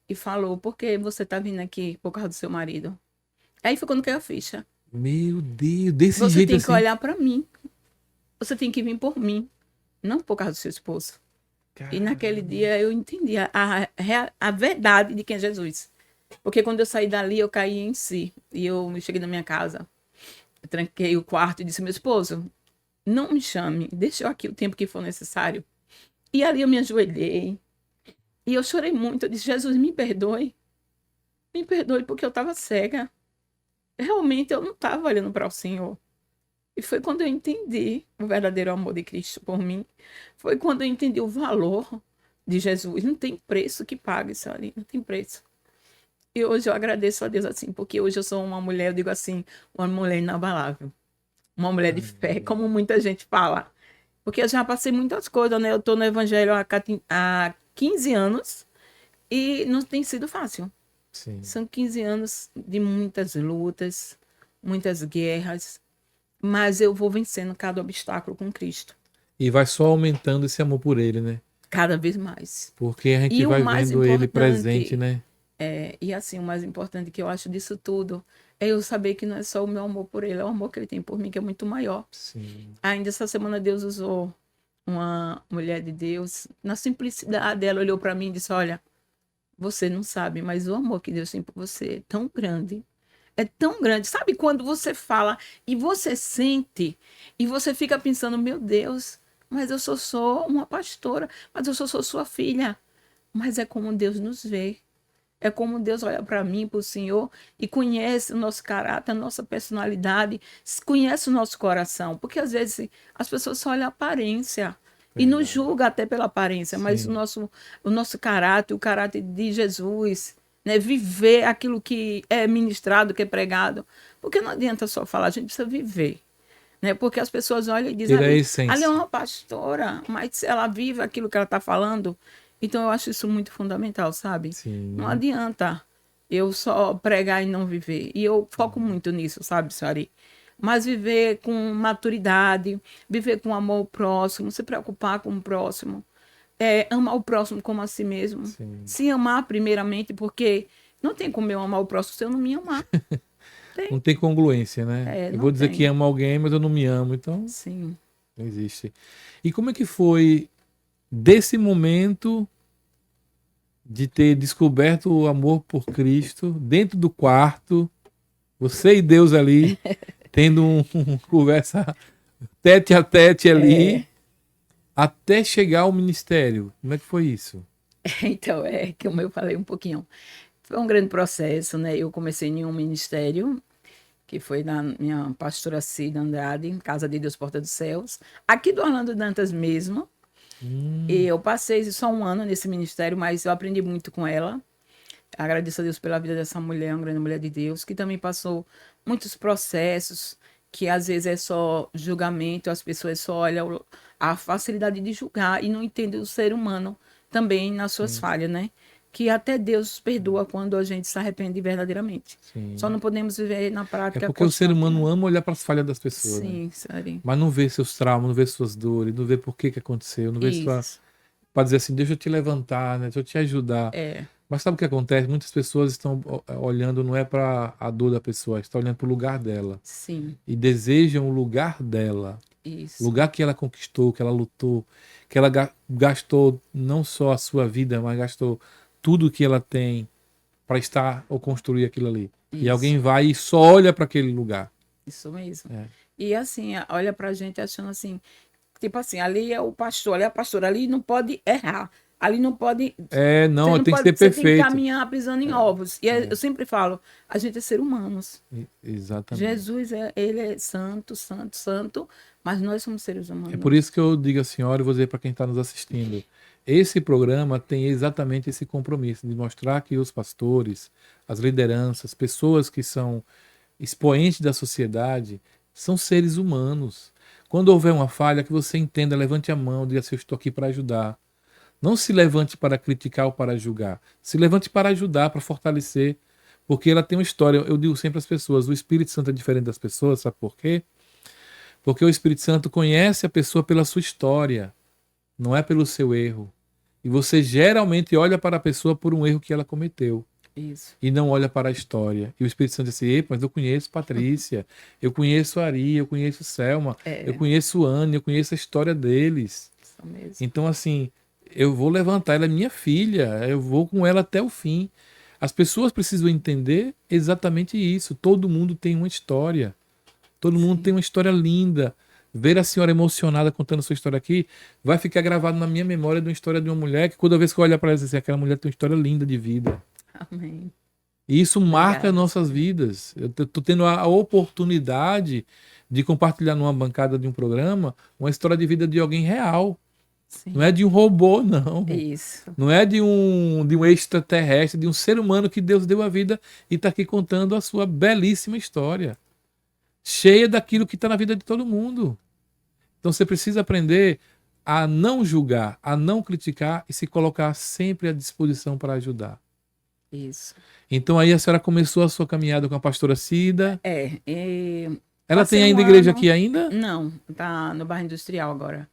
[SPEAKER 2] e falou, por que você tá vindo aqui por causa do seu marido? Aí foi quando caiu a ficha.
[SPEAKER 1] Meu Deus, desse
[SPEAKER 2] Você
[SPEAKER 1] jeito
[SPEAKER 2] tem
[SPEAKER 1] assim.
[SPEAKER 2] que olhar para mim. Você tem que vir por mim, não por causa do seu esposo.
[SPEAKER 1] Caramba.
[SPEAKER 2] E naquele dia eu entendi a verdade de quem é Jesus. Porque quando eu saí dali, eu caí em si. E eu cheguei na minha casa, eu tranquei o quarto e disse, meu esposo, não me chame, deixa eu aqui o tempo que for necessário. E ali eu me ajoelhei. E eu chorei muito. Eu disse, Jesus, me perdoe. Me perdoe porque eu estava cega. Realmente eu não estava olhando para o Senhor. E foi quando eu entendi o verdadeiro amor de Cristo por mim. Foi quando eu entendi o valor de Jesus. Não tem preço que pague isso ali, não tem preço. E hoje eu agradeço a Deus, assim, porque hoje eu sou uma mulher, eu digo assim, uma mulher inabalável. Uma mulher de fé,
[SPEAKER 1] Amém.
[SPEAKER 2] como muita gente fala. Porque eu já passei muitas coisas, né? Eu tô no evangelho há 15 anos e não tem sido fácil.
[SPEAKER 1] Sim.
[SPEAKER 2] São 15 anos de muitas lutas, muitas guerras, mas eu vou vencendo cada obstáculo com Cristo,
[SPEAKER 1] E vai só aumentando esse amor por ele, né?
[SPEAKER 2] cada vez mais.
[SPEAKER 1] Porque a gente
[SPEAKER 2] E o
[SPEAKER 1] vai
[SPEAKER 2] mais
[SPEAKER 1] vendo ele presente,
[SPEAKER 2] importante,
[SPEAKER 1] né?
[SPEAKER 2] e assim, o mais importante que eu acho disso tudo é eu saber que não é só o meu amor por ele, é o amor que ele tem por mim, que é muito maior.
[SPEAKER 1] Sim.
[SPEAKER 2] Ainda essa semana Deus usou uma mulher de Deus, na simplicidade dela, olhou para mim e disse: Olha, você não sabe, mas o amor que Deus tem por você é tão grande. É tão grande. Sabe quando você fala e você sente e você fica pensando: Meu Deus, mas eu sou só uma pastora, mas eu sou sua filha. Mas é como Deus nos vê. É como Deus olha para mim, para o Senhor, e conhece o nosso caráter, a nossa personalidade, conhece o nosso coração. Porque às vezes as pessoas só olham a aparência e nos
[SPEAKER 1] Verdade.
[SPEAKER 2] julgam até pela aparência, mas
[SPEAKER 1] Sim.
[SPEAKER 2] o nosso caráter, o caráter de Jesus, né? Viver aquilo que é ministrado, que é pregado. Porque não adianta só falar, a gente precisa viver. Né? Porque as pessoas olham e dizem:
[SPEAKER 1] Ter a
[SPEAKER 2] ali é
[SPEAKER 1] essência.
[SPEAKER 2] uma pastora, mas ela vive aquilo que ela está falando. Então eu acho isso muito fundamental, sabe? Não
[SPEAKER 1] Sim.
[SPEAKER 2] adianta eu só pregar e não viver. E eu foco muito nisso, sabe, Sari? Mas viver com maturidade, viver com amor ao próximo, se preocupar com o próximo, amar o próximo como a si mesmo.
[SPEAKER 1] Sim.
[SPEAKER 2] Se amar primeiramente, porque não tem como eu amar o próximo se eu não me amar.
[SPEAKER 1] Não
[SPEAKER 2] Tem.
[SPEAKER 1] tem congruência, né? Eu
[SPEAKER 2] Não
[SPEAKER 1] vou dizer que
[SPEAKER 2] tem.
[SPEAKER 1] amo alguém, mas eu não me amo, então
[SPEAKER 2] Sim.
[SPEAKER 1] não existe. E como é que foi desse momento de ter descoberto o amor por Cristo dentro do quarto, você e Deus ali, tendo uma conversa tete a tete ali,
[SPEAKER 2] É,
[SPEAKER 1] até chegar ao ministério? Como é que foi isso?
[SPEAKER 2] então, como eu falei um pouquinho. Foi um grande processo, né? Eu comecei em um ministério, que foi na minha pastora Cida Andrade, em Casa de Deus Porta dos Céus, aqui do Orlando Dantas mesmo. E
[SPEAKER 1] Hum,
[SPEAKER 2] eu passei só um ano nesse ministério, mas eu aprendi muito com ela. Agradeço a Deus pela vida dessa mulher, uma grande mulher de Deus, que também passou muitos processos, que às vezes é só julgamento, as pessoas só olham a facilidade de julgar e não entendem o ser humano também nas suas
[SPEAKER 1] sim,
[SPEAKER 2] falhas, né? Que até Deus perdoa quando a gente se arrepende verdadeiramente. Só
[SPEAKER 1] sim.
[SPEAKER 2] não podemos viver na
[SPEAKER 1] É
[SPEAKER 2] prática
[SPEAKER 1] porque o ser
[SPEAKER 2] constante,
[SPEAKER 1] humano
[SPEAKER 2] né?
[SPEAKER 1] ama olhar para as falhas das pessoas, né?
[SPEAKER 2] Sim, Sari.
[SPEAKER 1] Mas não vê seus traumas, não vê suas dores, não vê por que que aconteceu, não vê sua.
[SPEAKER 2] Isso.
[SPEAKER 1] Para dizer assim, deixa eu te levantar, né? Deixa eu te ajudar.
[SPEAKER 2] É,
[SPEAKER 1] Mas sabe o que acontece? Muitas pessoas estão olhando, não é para a dor da pessoa, estão olhando para o lugar dela.
[SPEAKER 2] sim,
[SPEAKER 1] E desejam o lugar dela. O
[SPEAKER 2] isso.
[SPEAKER 1] lugar que ela conquistou, que ela lutou, que ela gastou não só a sua vida, mas gastou tudo que ela tem para estar ou construir aquilo ali. E
[SPEAKER 2] Isso.
[SPEAKER 1] alguém vai e só olha para aquele lugar.
[SPEAKER 2] Isso mesmo.
[SPEAKER 1] É.
[SPEAKER 2] E assim, olha pra gente achando assim, tipo assim, ali é o pastor, ali é a pastora, ali não pode errar. Ali não pode,
[SPEAKER 1] É,
[SPEAKER 2] você
[SPEAKER 1] não,
[SPEAKER 2] não
[SPEAKER 1] tem que
[SPEAKER 2] pode,
[SPEAKER 1] ser
[SPEAKER 2] você tem que
[SPEAKER 1] perfeito.
[SPEAKER 2] caminhar pisando em ovos. E eu
[SPEAKER 1] É,
[SPEAKER 2] sempre falo, a gente é ser humanos.
[SPEAKER 1] exatamente.
[SPEAKER 2] Jesus ele é santo, santo, santo, mas nós somos seres
[SPEAKER 1] É por
[SPEAKER 2] humanos.
[SPEAKER 1] isso que eu digo assim, olha, eu vou dizer para quem está nos assistindo, esse programa tem exatamente esse compromisso de mostrar que os pastores, as lideranças, pessoas que são expoentes da sociedade, são seres humanos. Quando houver uma falha, que você entenda, levante a mão, diga assim, eu estou aqui para ajudar. Não se levante para criticar ou para julgar. Se levante para ajudar, para fortalecer, porque ela tem uma história. Eu digo sempre às pessoas, o Espírito Santo é diferente das pessoas, sabe por quê? Porque o Espírito Santo conhece a pessoa pela sua história, não é pelo seu erro. E você geralmente olha para a pessoa por um erro que ela cometeu
[SPEAKER 2] Isso.
[SPEAKER 1] e não olha para a história. E o Espírito Santo diz assim: "Epa, mas eu conheço Patrícia, eu conheço Ari, eu conheço Selma, eu
[SPEAKER 2] É,
[SPEAKER 1] conheço Anne, eu conheço a história deles.
[SPEAKER 2] isso mesmo.
[SPEAKER 1] Então, assim, eu vou levantar, ela é minha filha, eu vou com ela até o fim." As pessoas precisam entender exatamente isso. Todo mundo tem uma história. Todo mundo tem
[SPEAKER 2] Sim.
[SPEAKER 1] uma história linda. Ver a senhora emocionada contando sua história aqui vai ficar gravado na minha memória de uma história de uma mulher que, toda vez que eu olhar para ela, assim, aquela mulher tem uma história linda de vida.
[SPEAKER 2] Amém.
[SPEAKER 1] E isso marca
[SPEAKER 2] Obrigada,
[SPEAKER 1] nossas
[SPEAKER 2] Senhor.
[SPEAKER 1] vidas. Eu estou tendo a oportunidade de compartilhar numa bancada de um programa uma história de vida de alguém real.
[SPEAKER 2] Sim.
[SPEAKER 1] Não é de um robô, não.
[SPEAKER 2] Isso.
[SPEAKER 1] Não é de um extraterrestre, de um ser humano que Deus deu a vida e está aqui contando a sua belíssima história, cheia daquilo que está na vida de todo mundo. Então você precisa aprender a não julgar, a não criticar e se colocar sempre à disposição para ajudar.
[SPEAKER 2] Isso.
[SPEAKER 1] Então aí a senhora começou a sua caminhada com a pastora Cida. Ela
[SPEAKER 2] Passei
[SPEAKER 1] tem ainda
[SPEAKER 2] um
[SPEAKER 1] igreja
[SPEAKER 2] ano-
[SPEAKER 1] aqui ainda?
[SPEAKER 2] Não, tá no bairro industrial agora.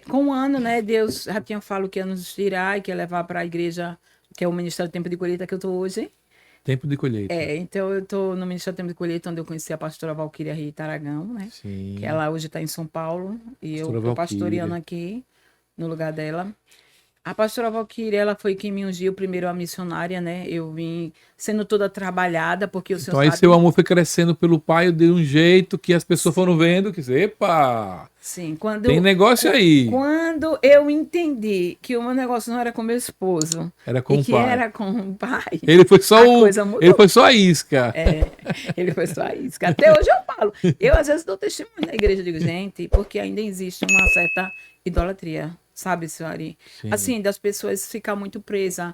[SPEAKER 2] Com um ano, né, Deus já tinha falado que ia nos tirar e que ia levar para a igreja, que é o Ministério do Tempo de Colheita que eu tô hoje.
[SPEAKER 1] Tempo de colheita.
[SPEAKER 2] Então eu tô no Ministério do Tempo de Colheita, onde eu conheci a pastora Valquíria Rita Aragão, né?
[SPEAKER 1] Sim.
[SPEAKER 2] Que ela hoje está em São Paulo e eu
[SPEAKER 1] Pastora
[SPEAKER 2] tô pastoreando
[SPEAKER 1] Valquíria.
[SPEAKER 2] aqui no lugar dela. A pastora Valquíria, ela foi quem me ungiu primeiro a missionária, né? Eu vim sendo toda trabalhada, porque o senhor
[SPEAKER 1] Então aí
[SPEAKER 2] sabe...
[SPEAKER 1] seu amor foi crescendo pelo pai de um jeito que as pessoas foram vendo que, epa,
[SPEAKER 2] Sim, quando
[SPEAKER 1] tem negócio aí.
[SPEAKER 2] Quando eu entendi que o meu negócio não era com meu esposo
[SPEAKER 1] Era com
[SPEAKER 2] e
[SPEAKER 1] o
[SPEAKER 2] que
[SPEAKER 1] pai.
[SPEAKER 2] era com o pai,
[SPEAKER 1] Ele foi só
[SPEAKER 2] a coisa mudou.
[SPEAKER 1] ele foi só a isca.
[SPEAKER 2] Ele foi só isso. Que até hoje eu falo. Eu, às vezes, dou testemunho na igreja, digo, gente, porque ainda existe uma certa idolatria, sabe, senhora?
[SPEAKER 1] Sim.
[SPEAKER 2] Assim, das pessoas ficar muito presas.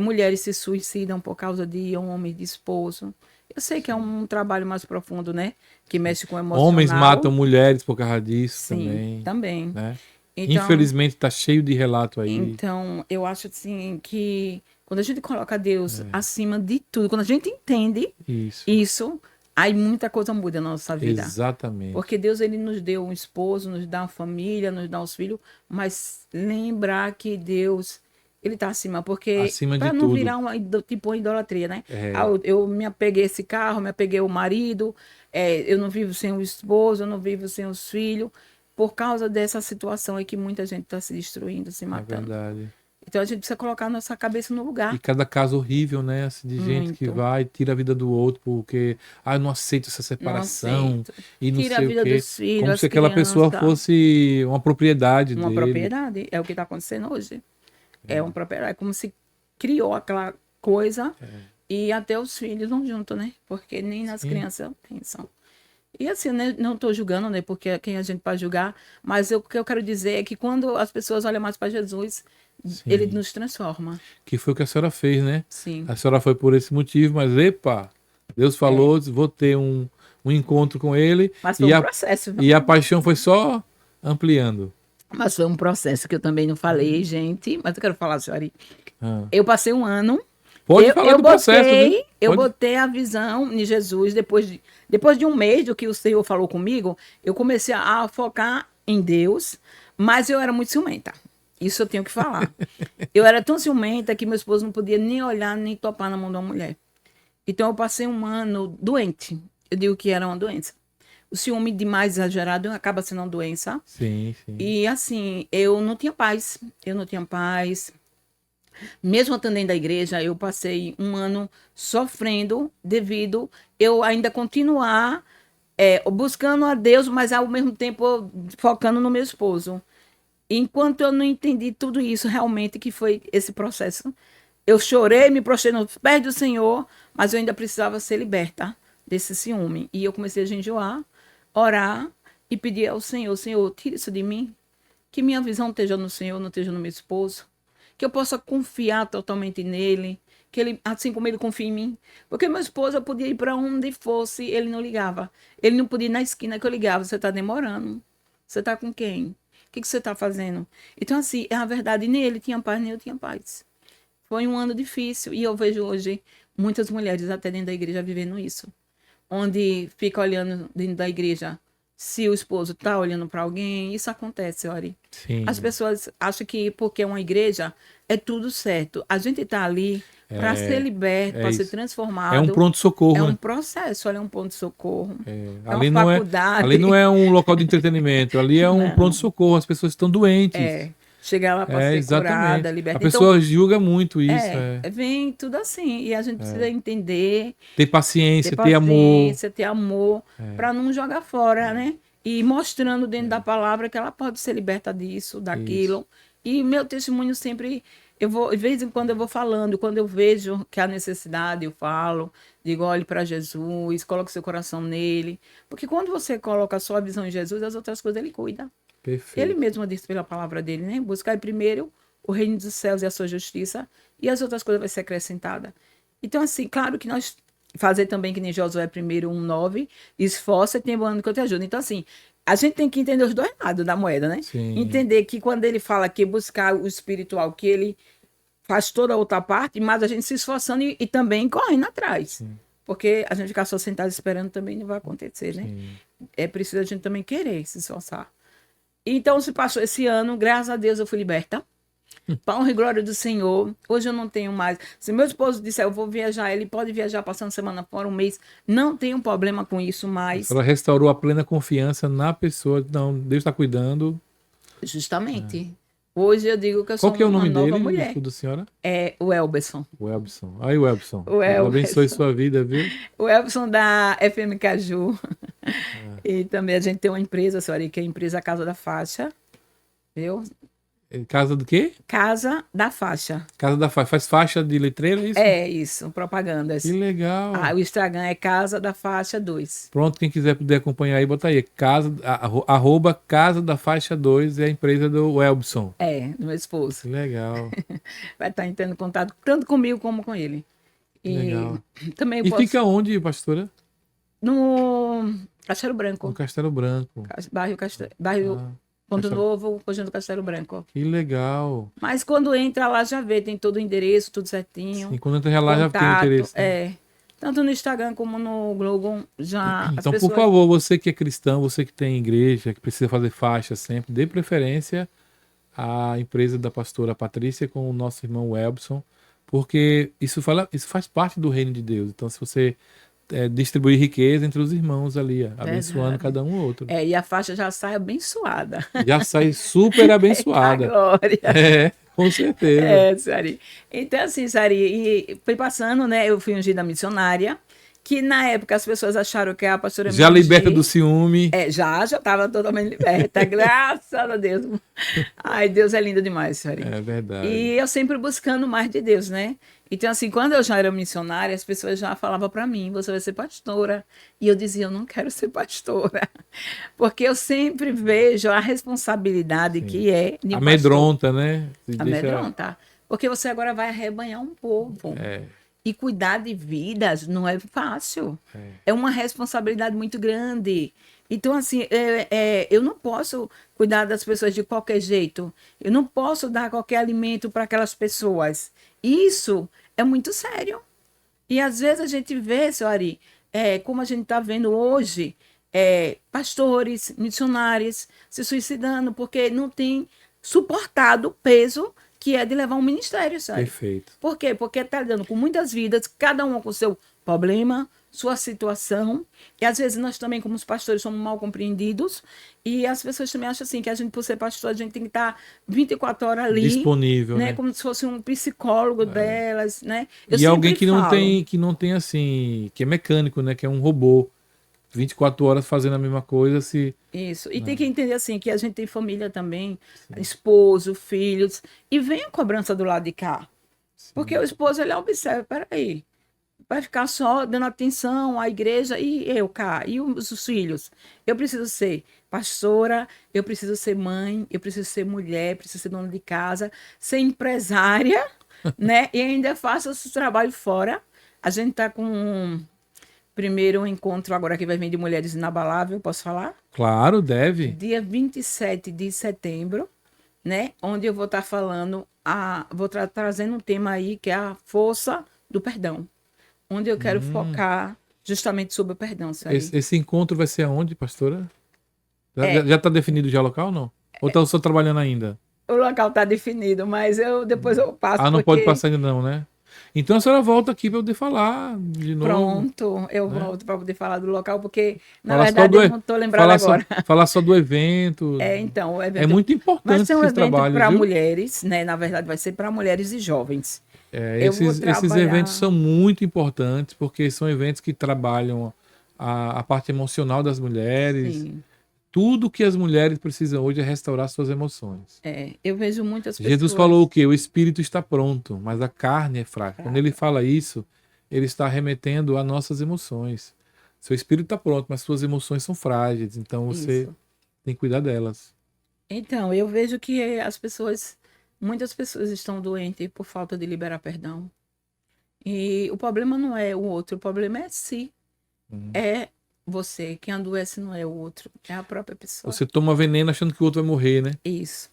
[SPEAKER 2] Mulheres se suicidam por causa de homem, de esposo. Eu sei que é um trabalho mais profundo, né? Que mexe com o emocional.
[SPEAKER 1] Homens matam mulheres por causa disso.
[SPEAKER 2] Sim, também.
[SPEAKER 1] Né?
[SPEAKER 2] Então,
[SPEAKER 1] Infelizmente tá cheio de relato aí.
[SPEAKER 2] Então, eu acho assim que quando a gente coloca Deus acima de tudo, quando a gente entende isso, aí muita coisa muda na nossa vida.
[SPEAKER 1] Exatamente.
[SPEAKER 2] Porque Deus, ele nos deu um esposo, nos dá uma família, nos dá os filhos, mas lembrar que Deus, ele tá acima, porque para não virar tipo uma idolatria, né? Eu me apeguei a esse carro, me apeguei ao marido, eu não vivo sem o esposo, eu não vivo sem os filhos, por causa dessa situação aí que muita gente está se destruindo, se matando.
[SPEAKER 1] É verdade.
[SPEAKER 2] Então a gente precisa colocar a nossa cabeça no lugar.
[SPEAKER 1] E cada caso horrível, né? Assim, de gente que vai e tira a vida do outro porque eu não aceito essa separação.
[SPEAKER 2] Não aceito.
[SPEAKER 1] E não
[SPEAKER 2] Tira
[SPEAKER 1] sei
[SPEAKER 2] a vida
[SPEAKER 1] o quê.
[SPEAKER 2] dos filhos,
[SPEAKER 1] Como
[SPEAKER 2] as
[SPEAKER 1] se aquela pessoa
[SPEAKER 2] crianças.
[SPEAKER 1] fosse uma propriedade
[SPEAKER 2] Uma
[SPEAKER 1] dele.
[SPEAKER 2] propriedade. É o que está acontecendo hoje. É uma propriedade. É como se criou aquela coisa e até os filhos vão junto, né? Porque nem nas crianças pensam. E assim, né, não estou julgando, né? Porque quem a gente pode julgar, mas o que eu quero dizer é que quando as pessoas olham mais para Jesus, ele nos transforma.
[SPEAKER 1] Que foi o que a senhora fez, né?
[SPEAKER 2] Sim.
[SPEAKER 1] A senhora foi por esse motivo, mas epa, Deus falou, vou ter um encontro com ele.
[SPEAKER 2] Mas foi um processo.
[SPEAKER 1] E a paixão foi só ampliando.
[SPEAKER 2] Mas foi um processo que eu também não falei, gente. Mas eu quero falar, senhora. Eu passei um ano.
[SPEAKER 1] Pode falar do processo, viu?
[SPEAKER 2] Eu botei a visão em Jesus depois de um mês do que o Senhor falou comigo. Eu comecei a focar em Deus, mas eu era muito ciumenta. Isso eu tenho que falar. Eu era tão ciumenta que meu esposo não podia nem olhar, nem topar na mão de uma mulher. Então eu passei um ano doente. Eu digo que era uma doença. O ciúme demais exagerado acaba sendo uma doença.
[SPEAKER 1] Sim.
[SPEAKER 2] E assim, eu não tinha paz. Mesmo atendendo a igreja, eu passei um ano sofrendo devido eu ainda continuar buscando a Deus, mas ao mesmo tempo focando no meu esposo. Enquanto eu não entendi tudo isso realmente, que foi esse processo, eu chorei, me prostrei nos pés do Senhor, mas eu ainda precisava ser liberta desse ciúme. E eu comecei a jejuar, orar e pedir ao Senhor, Senhor, tira isso de mim, que minha visão esteja no Senhor, não esteja no meu esposo, que eu possa confiar totalmente nele, que ele, assim como ele confia em mim. Porque meu esposo, eu podia ir para onde fosse, ele não ligava. Ele não podia ir na esquina que eu ligava, você está demorando. Você está com quem? O que você está fazendo? Então, assim, a verdade, nem ele tinha paz, nem eu tinha paz. Foi um ano difícil e eu vejo hoje muitas mulheres até dentro da igreja vivendo isso. Onde fica olhando dentro da igreja se o esposo está olhando para alguém, isso acontece, Ori.
[SPEAKER 1] Sim.
[SPEAKER 2] As pessoas acham que porque é uma igreja é tudo certo. A gente está ali para ser liberto, para ser transformado.
[SPEAKER 1] É um pronto-socorro.
[SPEAKER 2] É um processo, ali é um ponto-socorro.
[SPEAKER 1] Ali uma faculdade. Ali não é um local de entretenimento, ali é um pronto-socorro. As pessoas estão doentes.
[SPEAKER 2] Chegar lá para ser curada, liberta.
[SPEAKER 1] A pessoa julga muito isso.
[SPEAKER 2] Vem tudo assim. E a gente precisa entender.
[SPEAKER 1] Ter paciência, ter amor.
[SPEAKER 2] Ter amor, para não jogar fora, né? E mostrando dentro da palavra que ela pode ser liberta disso, daquilo. Isso. E meu testemunho sempre, de vez em quando eu vou falando, quando eu vejo que há necessidade, eu falo, digo, olhe para Jesus, coloque seu coração nele. Porque quando você coloca a sua visão em Jesus, as outras coisas ele cuida.
[SPEAKER 1] Perfeito.
[SPEAKER 2] Ele mesmo disse pela palavra dele, né? Buscar primeiro o reino dos céus e a sua justiça, e as outras coisas vão ser acrescentadas. Então, assim, claro que nós fazer também que nem Josué 1:9, esforça e tem bom ano que eu te ajudo. Então, assim, a gente tem que entender os dois lados da moeda, né?
[SPEAKER 1] Sim.
[SPEAKER 2] Entender que quando ele fala que buscar o espiritual, que ele faz toda a outra parte, mas a gente se esforçando e também correndo atrás.
[SPEAKER 1] Sim.
[SPEAKER 2] Porque a gente ficar só sentado esperando também não vai acontecer, né?
[SPEAKER 1] Sim.
[SPEAKER 2] É preciso a gente também querer se esforçar. Então, se passou esse ano, graças a Deus eu fui liberta. Para honra e glória do Senhor. Hoje eu não tenho mais. Se meu esposo disser eu vou viajar, ele pode viajar passando semana fora, um mês. Não tenho problema com isso, mas.
[SPEAKER 1] Ela restaurou a plena confiança na pessoa. Não, Deus está cuidando.
[SPEAKER 2] Justamente. Hoje eu digo que eu
[SPEAKER 1] Qual
[SPEAKER 2] sou
[SPEAKER 1] que é o
[SPEAKER 2] uma
[SPEAKER 1] nome
[SPEAKER 2] nova
[SPEAKER 1] dele,
[SPEAKER 2] mulher.
[SPEAKER 1] desculpa, senhora?
[SPEAKER 2] É o Elberson.
[SPEAKER 1] O Elbson. Aí, o Elbson.
[SPEAKER 2] O
[SPEAKER 1] Deus abençoe
[SPEAKER 2] Elberson.
[SPEAKER 1] sua vida, viu?
[SPEAKER 2] O Elberson da FM Caju. E também a gente tem uma empresa, senhora, que é a empresa Casa da Faixa. Viu?
[SPEAKER 1] Casa do quê?
[SPEAKER 2] Casa da Faixa.
[SPEAKER 1] Casa da Faixa. Faz faixa de letreiro, é isso?
[SPEAKER 2] É isso, propagandas.
[SPEAKER 1] Que legal.
[SPEAKER 2] O Instagram é Casa da Faixa 2.
[SPEAKER 1] Pronto, quem quiser poder acompanhar aí, bota aí. Arroba Casa da Faixa 2 é a empresa do Elbson.
[SPEAKER 2] É, do meu esposo.
[SPEAKER 1] Que legal.
[SPEAKER 2] Vai estar entrando em contato tanto comigo como com ele. E
[SPEAKER 1] Legal.
[SPEAKER 2] também eu
[SPEAKER 1] E
[SPEAKER 2] posso...
[SPEAKER 1] fica onde, pastora?
[SPEAKER 2] No Castelo
[SPEAKER 1] No
[SPEAKER 2] Branco.
[SPEAKER 1] Castelo Branco.
[SPEAKER 2] Bairro
[SPEAKER 1] Ah,
[SPEAKER 2] Ponto
[SPEAKER 1] Castelo-
[SPEAKER 2] Novo, Conjunto Castelo Branco.
[SPEAKER 1] Que legal.
[SPEAKER 2] Mas quando entra lá já vê, tem todo o endereço, tudo certinho.
[SPEAKER 1] E quando entra lá já tem
[SPEAKER 2] Contato,
[SPEAKER 1] interesse. Né?
[SPEAKER 2] é. Tanto no Instagram como no Globo, já as
[SPEAKER 1] Então,
[SPEAKER 2] pessoas...
[SPEAKER 1] por favor, você que é cristão, você que tem igreja, que precisa fazer faixa sempre, dê preferência à empresa da pastora Patrícia com o nosso irmão Elbson, porque isso faz parte do reino de Deus. Então, se você distribuir riqueza entre os irmãos ali, abençoando cada um ou outro.
[SPEAKER 2] É, e a faixa já sai abençoada.
[SPEAKER 1] Já sai super abençoada.
[SPEAKER 2] Glória.
[SPEAKER 1] Com certeza.
[SPEAKER 2] Sari. Então, assim, Sari, e foi passando, né? Eu fui ungida missionária, que na época as pessoas acharam que a pastora
[SPEAKER 1] Já liberta do ciúme.
[SPEAKER 2] Já estava totalmente liberta, graças a Deus. Ai, Deus é lindo demais, Sari.
[SPEAKER 1] É verdade.
[SPEAKER 2] E eu sempre buscando mais de Deus, né? Então, assim, quando eu já era missionária, as pessoas já falavam para mim, você vai ser pastora. E eu dizia, eu não quero ser pastora. Porque eu sempre vejo a responsabilidade
[SPEAKER 1] Sim.
[SPEAKER 2] que é de um
[SPEAKER 1] amedronta, né?
[SPEAKER 2] Amedronta. Porque você agora vai arrebanhar um povo. E cuidar de vidas não é fácil. É uma responsabilidade muito grande. Então, assim, eu não posso cuidar das pessoas de qualquer jeito. Eu não posso dar qualquer alimento para aquelas pessoas. Isso é muito sério. E às vezes a gente vê, senhora Ari, como a gente está vendo hoje, pastores, missionários se suicidando porque não tem suportado o peso que é de levar um ministério, sabe?
[SPEAKER 1] Perfeito.
[SPEAKER 2] Por quê? Porque está lidando com muitas vidas, cada uma com seu problema, sua situação. E às vezes nós também, como os pastores, somos mal compreendidos. E as pessoas também acham assim, que a gente, por ser pastor, a gente tem que estar 24 horas ali.
[SPEAKER 1] Disponível, né?
[SPEAKER 2] Como se fosse um psicólogo delas, né?
[SPEAKER 1] E alguém que não tem assim, que é mecânico, né? Que é um robô. 24 horas fazendo a mesma coisa.
[SPEAKER 2] Isso. E tem que entender assim, que a gente tem família também, esposo, filhos, e vem a cobrança do lado de cá. Sim. Porque o esposo, ele observa, peraí, vai ficar só dando atenção à igreja e eu cá, e os filhos. Eu preciso ser pastora, eu preciso ser mãe, eu preciso ser mulher, preciso ser dona de casa, ser empresária, né? E ainda faço esse trabalho fora. A gente está com primeiro encontro agora que vai vir de Mulheres Inabalável, posso falar?
[SPEAKER 1] Claro, deve.
[SPEAKER 2] Dia 27 de setembro, né? Onde eu vou estar falando, vou estar trazendo um tema aí que é a força do perdão. Onde eu quero focar justamente sobre o perdão.
[SPEAKER 1] Esse encontro vai ser aonde, pastora? Já está definido já o local ou não? Ou está só trabalhando ainda?
[SPEAKER 2] O local está definido, mas depois eu passo.
[SPEAKER 1] Não pode passar ainda não, né? Então a senhora volta aqui para poder falar de novo.
[SPEAKER 2] Pronto, eu volto para poder falar do local, porque na verdade eu não estou lembrando agora.
[SPEAKER 1] Falar só do evento.
[SPEAKER 2] Então, o evento
[SPEAKER 1] é muito importante
[SPEAKER 2] vai ser um
[SPEAKER 1] esse trabalho,
[SPEAKER 2] para mulheres, né? Na verdade vai ser para mulheres e jovens.
[SPEAKER 1] Esses eventos são muito importantes, porque são eventos que trabalham a parte emocional das mulheres. Sim. Tudo que as mulheres precisam hoje é restaurar suas emoções.
[SPEAKER 2] Eu vejo muitas pessoas...
[SPEAKER 1] Jesus falou o quê? O espírito está pronto, mas a carne é fraca. Quando ele fala isso, ele está remetendo a nossas emoções. Seu espírito está pronto, mas suas emoções são frágeis, então você tem que cuidar delas.
[SPEAKER 2] Então, eu vejo que muitas pessoas estão doentes por falta de liberar perdão. E o problema não é o outro, o problema é si.
[SPEAKER 1] Hum.
[SPEAKER 2] É você. Quem adoece não é o outro, é a própria pessoa.
[SPEAKER 1] Você toma veneno achando que o outro vai morrer, né?
[SPEAKER 2] Isso.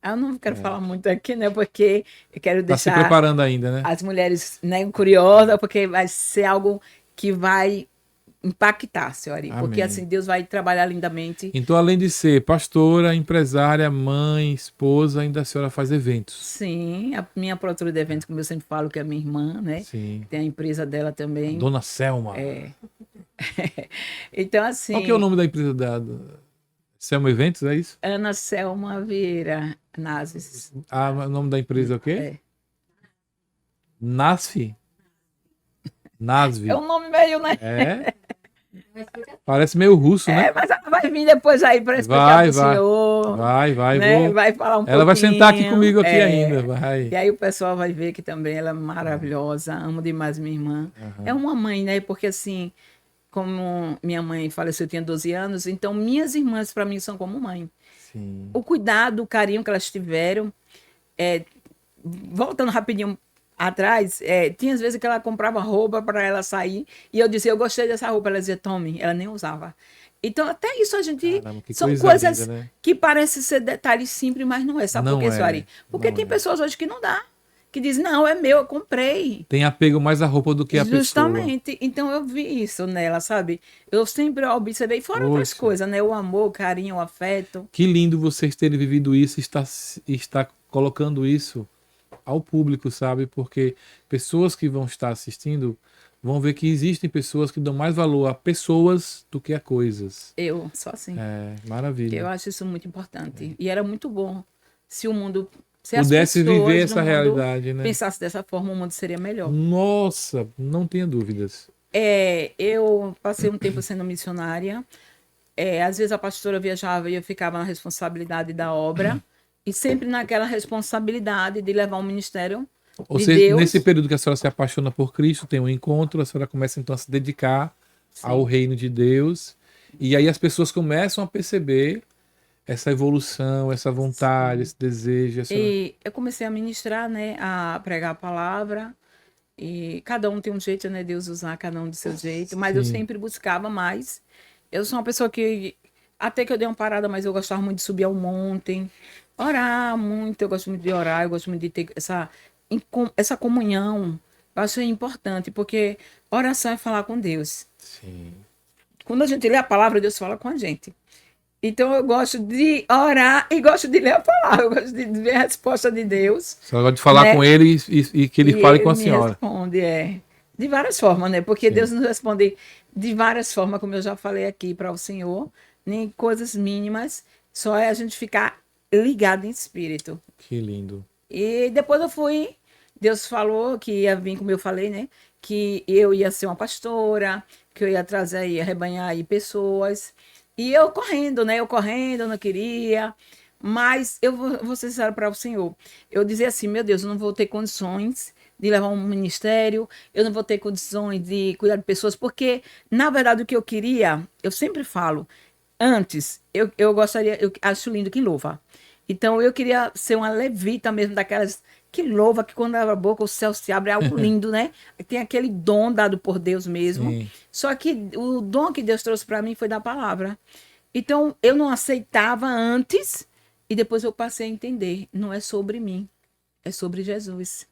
[SPEAKER 2] Eu não quero
[SPEAKER 1] É.
[SPEAKER 2] falar muito aqui, né? Porque eu quero
[SPEAKER 1] Tá se
[SPEAKER 2] deixar
[SPEAKER 1] preparando ainda, né?
[SPEAKER 2] as mulheres, né, curiosas, porque vai ser algo que vai impactar, senhora. Porque
[SPEAKER 1] Amém.
[SPEAKER 2] assim, Deus vai trabalhar lindamente.
[SPEAKER 1] Então, além de ser pastora, empresária, mãe, esposa, ainda a senhora faz eventos.
[SPEAKER 2] Sim, a minha produtora de eventos, como eu sempre falo, que é minha irmã, né?
[SPEAKER 1] Sim.
[SPEAKER 2] Que tem a empresa dela
[SPEAKER 1] A
[SPEAKER 2] também.
[SPEAKER 1] Dona Selma.
[SPEAKER 2] É. Então,
[SPEAKER 1] Qual que é o
[SPEAKER 2] assim,
[SPEAKER 1] nome da empresa Selma Eventos, é isso?
[SPEAKER 2] Ana Selma Vieira Nazes.
[SPEAKER 1] Ah, o nome da empresa é o quê?
[SPEAKER 2] É.
[SPEAKER 1] Nasfe?
[SPEAKER 2] É
[SPEAKER 1] Nasve.
[SPEAKER 2] um nome meio, né?
[SPEAKER 1] É? Parece meio russo, né?
[SPEAKER 2] É, mas ela vai vir depois aí para explicar para
[SPEAKER 1] Vai,
[SPEAKER 2] o
[SPEAKER 1] vai.
[SPEAKER 2] senhor,
[SPEAKER 1] Vai,
[SPEAKER 2] né?
[SPEAKER 1] vou.
[SPEAKER 2] Vai falar um
[SPEAKER 1] Ela vai sentar aqui
[SPEAKER 2] pouquinho.
[SPEAKER 1] comigo aqui ainda,
[SPEAKER 2] É.
[SPEAKER 1] vai.
[SPEAKER 2] E aí o pessoal vai ver que também ela é maravilhosa, amo demais minha irmã. É
[SPEAKER 1] Aham.
[SPEAKER 2] uma mãe, né? Porque assim, como minha mãe faleceu, eu tinha 12 anos, então minhas irmãs para mim são como mãe.
[SPEAKER 1] Sim.
[SPEAKER 2] O cuidado, o carinho que elas tiveram, é, voltando rapidinho atrás, tinha às vezes que ela comprava roupa para ela sair e eu dizia, eu gostei dessa roupa, ela dizia, tome, ela nem usava. Então, até isso a gente.
[SPEAKER 1] Caramba, que
[SPEAKER 2] São
[SPEAKER 1] coisa linda,
[SPEAKER 2] coisas
[SPEAKER 1] né?
[SPEAKER 2] que parecem ser detalhes simples, mas não é. Sabe por
[SPEAKER 1] Não
[SPEAKER 2] quê,
[SPEAKER 1] é.
[SPEAKER 2] Suari? Porque
[SPEAKER 1] Não
[SPEAKER 2] tem
[SPEAKER 1] é.
[SPEAKER 2] pessoas hoje que não dá. Que dizem, não, é meu, eu comprei.
[SPEAKER 1] Tem apego mais à roupa do que à pessoa.
[SPEAKER 2] Justamente. Então eu vi isso nela, sabe? Eu sempre observei, fora outras
[SPEAKER 1] Poxa,
[SPEAKER 2] coisas, né? O amor, o carinho, o afeto.
[SPEAKER 1] que lindo vocês terem vivido isso e está colocando isso ao público, sabe? Porque pessoas que vão estar assistindo vão ver que existem pessoas que dão mais valor a pessoas do que a coisas.
[SPEAKER 2] Eu, só assim.
[SPEAKER 1] É,
[SPEAKER 2] Eu
[SPEAKER 1] maravilha.
[SPEAKER 2] acho isso muito importante. E era muito bom se o mundo, se as
[SPEAKER 1] Pudesse viver
[SPEAKER 2] pessoas do
[SPEAKER 1] essa
[SPEAKER 2] mundo
[SPEAKER 1] realidade, né?
[SPEAKER 2] pensassem dessa forma, o mundo seria melhor.
[SPEAKER 1] Nossa, não tenha dúvidas.
[SPEAKER 2] Eu passei um tempo sendo missionária. Às vezes a pastora viajava e eu ficava na responsabilidade da obra. E sempre naquela responsabilidade de levar o ministério
[SPEAKER 1] Ou
[SPEAKER 2] de
[SPEAKER 1] seja, nesse
[SPEAKER 2] Deus.
[SPEAKER 1] período que a senhora se apaixona por Cristo, tem um encontro, a senhora começa então a se dedicar ao
[SPEAKER 2] Sim.
[SPEAKER 1] reino de Deus, e aí as pessoas começam a perceber essa evolução, essa vontade,
[SPEAKER 2] Sim.
[SPEAKER 1] esse desejo, essa...
[SPEAKER 2] E eu comecei a ministrar, né, a pregar a palavra. E cada um tem um jeito, né, Deus usar cada um do seu jeito. Mas eu
[SPEAKER 1] Sim,
[SPEAKER 2] sempre buscava mais. Eu sou uma pessoa que, até que eu dei uma parada, mas eu gostava muito de subir ao monte, orar muito. Eu gosto muito de orar, eu gosto muito de ter essa comunhão. Eu acho importante, porque oração é falar com Deus.
[SPEAKER 1] sim.
[SPEAKER 2] Quando a gente lê a palavra, Deus fala com a gente. Então eu gosto de orar e gosto de ler a palavra, eu gosto de ver a resposta de Deus,
[SPEAKER 1] Só gosta de falar com
[SPEAKER 2] né?
[SPEAKER 1] ele e que ele
[SPEAKER 2] E
[SPEAKER 1] fale com
[SPEAKER 2] ele
[SPEAKER 1] a
[SPEAKER 2] me
[SPEAKER 1] senhora.
[SPEAKER 2] responde, de várias formas, né? Porque
[SPEAKER 1] Sim,
[SPEAKER 2] Deus nos responde de várias formas, como eu já falei aqui para o Senhor, nem coisas mínimas, só é a gente ficar ligado em espírito.
[SPEAKER 1] que lindo.
[SPEAKER 2] E depois Deus falou que ia vir, como eu falei, né? Que eu ia ser uma pastora, que eu ia trazer aí, arrebanhar aí pessoas. E eu correndo, né? Eu correndo, eu não queria. Mas eu vou ser sincera para o Senhor. Eu dizia assim, meu Deus, eu não vou ter condições de levar um ministério, eu não vou ter condições de cuidar de pessoas, porque, na verdade, o que eu queria, eu sempre falo, antes, eu gostaria, eu acho lindo quem louva. Então eu queria ser uma levita mesmo, daquelas que louva, que quando abre a boca o céu se abre, é algo lindo, né? Tem aquele dom dado por Deus mesmo.
[SPEAKER 1] Sim,
[SPEAKER 2] Só que o dom que Deus trouxe para mim foi da palavra. Então eu não aceitava antes e depois eu passei a entender. Não é sobre mim, é sobre Jesus.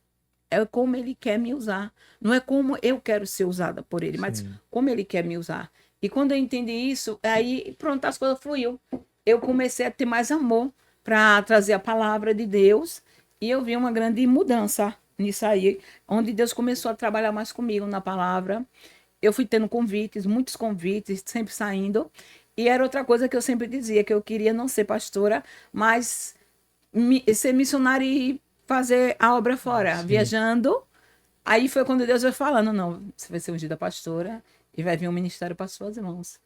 [SPEAKER 2] É como ele quer me usar. Não é como eu quero ser usada por ele, mas
[SPEAKER 1] sim.
[SPEAKER 2] como ele quer me usar. E quando eu entendi isso, aí pronto, as coisas fluíram. Eu comecei a ter mais amor para trazer a palavra de Deus e eu vi uma grande mudança nisso aí, onde Deus começou a trabalhar mais comigo na palavra. Eu fui tendo convites, muitos convites, sempre saindo. E era outra coisa que eu sempre dizia, que eu queria não ser pastora, mas ser missionária e fazer a obra fora,
[SPEAKER 1] Sim.
[SPEAKER 2] viajando. Aí foi quando Deus foi falando, não, você vai ser ungida pastora e vai vir um ministério para suas mãos.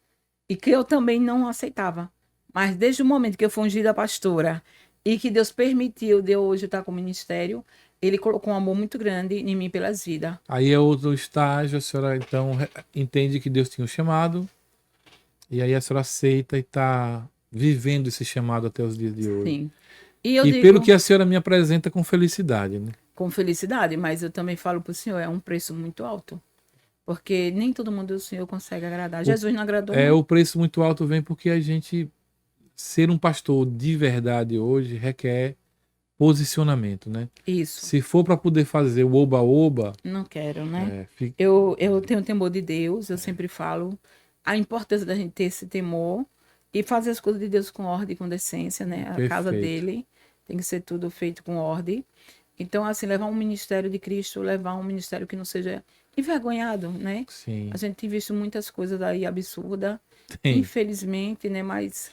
[SPEAKER 2] E que eu também não aceitava. Mas desde o momento que eu fui ungida pastora e que Deus permitiu de eu hoje estar com o ministério, ele colocou um amor muito grande em mim pelas vidas.
[SPEAKER 1] Aí é outro estágio, a senhora então entende que Deus tinha um chamado, e aí a senhora aceita e está vivendo esse chamado até os dias de hoje.
[SPEAKER 2] Sim. E eu
[SPEAKER 1] E
[SPEAKER 2] digo
[SPEAKER 1] pelo que a senhora me apresenta com felicidade, né?
[SPEAKER 2] com felicidade, mas eu também falo para o senhor, é um preço muito alto. Porque nem todo mundo o senhor consegue agradar. Jesus não agradou, não.
[SPEAKER 1] O preço muito alto vem porque a gente ser um pastor de verdade hoje requer posicionamento, né?
[SPEAKER 2] Isso.
[SPEAKER 1] Se for para poder fazer o oba-oba,
[SPEAKER 2] Não quero, né?
[SPEAKER 1] fica...
[SPEAKER 2] Eu tenho temor de Deus, eu sempre falo a importância da gente ter esse temor e fazer as coisas de Deus com ordem e com decência, né? A casa
[SPEAKER 1] Perfeito.
[SPEAKER 2] dele tem que ser tudo feito com ordem. Então, assim, levar um ministério de Cristo, levar um ministério que não seja envergonhado, né?
[SPEAKER 1] Sim.
[SPEAKER 2] A gente tem visto muitas coisas aí absurdas,
[SPEAKER 1] Tem.
[SPEAKER 2] infelizmente, né? Mas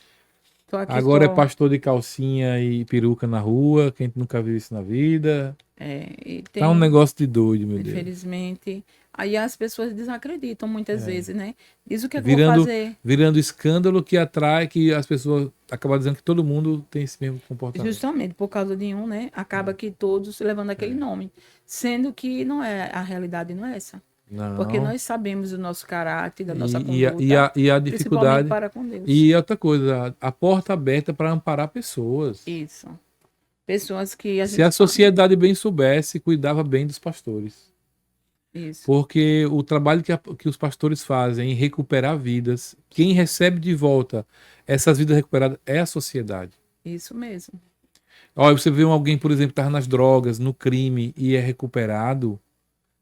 [SPEAKER 2] tô aqui
[SPEAKER 1] Agora é
[SPEAKER 2] só...
[SPEAKER 1] pastor de calcinha e peruca na rua, quem nunca viu isso na vida.
[SPEAKER 2] e
[SPEAKER 1] Tá um negócio de doido, meu Deus.
[SPEAKER 2] infelizmente. Aí as pessoas desacreditam muitas vezes, né? Diz o que é que eu vou
[SPEAKER 1] Virando,
[SPEAKER 2] fazer.
[SPEAKER 1] virando escândalo que atrai que as pessoas acabam dizendo que todo mundo tem esse mesmo comportamento.
[SPEAKER 2] Justamente por causa de um, né? Acaba que todos levando aquele nome. Sendo que não é, a realidade não é essa.
[SPEAKER 1] Não.
[SPEAKER 2] Porque nós sabemos do nosso caráter, da nossa
[SPEAKER 1] E
[SPEAKER 2] conduta.
[SPEAKER 1] a
[SPEAKER 2] Principalmente
[SPEAKER 1] dificuldade.
[SPEAKER 2] para com Deus.
[SPEAKER 1] E outra coisa, a porta aberta para amparar pessoas.
[SPEAKER 2] Isso. Pessoas que
[SPEAKER 1] Se a sociedade bem soubesse, cuidava bem dos pastores.
[SPEAKER 2] Isso.
[SPEAKER 1] Porque o trabalho que os pastores fazem em recuperar vidas, quem recebe de volta essas vidas recuperadas é a sociedade.
[SPEAKER 2] Isso mesmo.
[SPEAKER 1] Olha, você vê alguém, por exemplo, que estava nas drogas, no crime e é recuperado.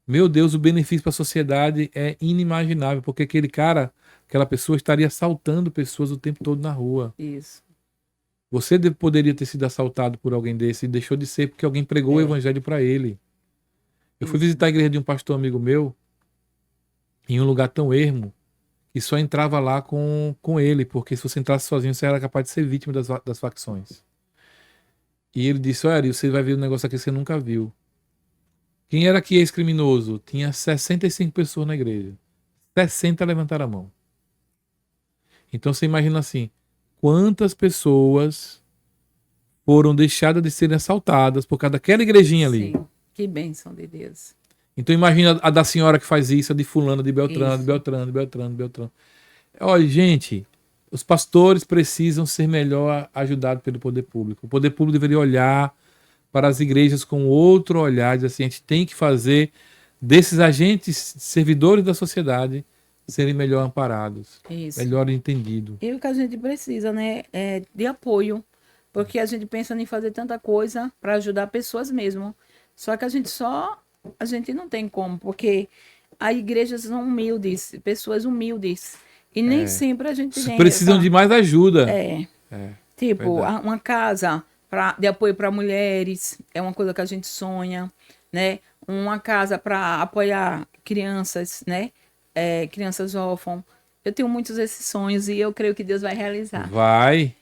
[SPEAKER 1] Meu Deus, o benefício para a sociedade é inimaginável, porque aquele cara, aquela pessoa estaria assaltando pessoas o tempo todo na rua.
[SPEAKER 2] Isso.
[SPEAKER 1] Você poderia ter sido assaltado por alguém desse e deixou de ser porque alguém pregou o evangelho para ele. Eu fui visitar a igreja de um pastor amigo meu, em um lugar tão ermo, que só entrava lá com ele, porque se você entrasse sozinho, você era capaz de ser vítima das facções. E ele disse, olha, Ari, você vai ver um negócio aqui que você nunca viu. Quem era que ex-criminoso? Tinha 65 pessoas na igreja. 60 levantaram a mão. Então você imagina assim, quantas pessoas foram deixadas de serem assaltadas por causa daquela igrejinha ali.
[SPEAKER 2] Sim. Que bênção de Deus.
[SPEAKER 1] Então imagina a da senhora que faz isso, a de fulana, de Beltrano,
[SPEAKER 2] Isso.
[SPEAKER 1] de Beltrano, de Beltrano, de Beltrano. Olha, gente, os pastores precisam ser melhor ajudados pelo poder público. O poder público deveria olhar para as igrejas com outro olhar, dizer assim, a gente tem que fazer desses agentes servidores da sociedade serem melhor amparados,
[SPEAKER 2] Isso.
[SPEAKER 1] melhor entendidos.
[SPEAKER 2] E o que a gente precisa, né, é de apoio, porque a gente pensa em fazer tanta coisa para ajudar pessoas mesmo. Só que a gente não tem como, porque as igrejas são humildes, pessoas humildes, e nem sempre a gente tem
[SPEAKER 1] Precisam de mais ajuda.
[SPEAKER 2] tipo,
[SPEAKER 1] verdade.
[SPEAKER 2] uma casa de apoio para mulheres, é uma coisa que a gente sonha, né? Uma casa para apoiar crianças, né? Crianças órfãs. Eu tenho muitos desses sonhos e eu creio que Deus vai realizar.
[SPEAKER 1] Vai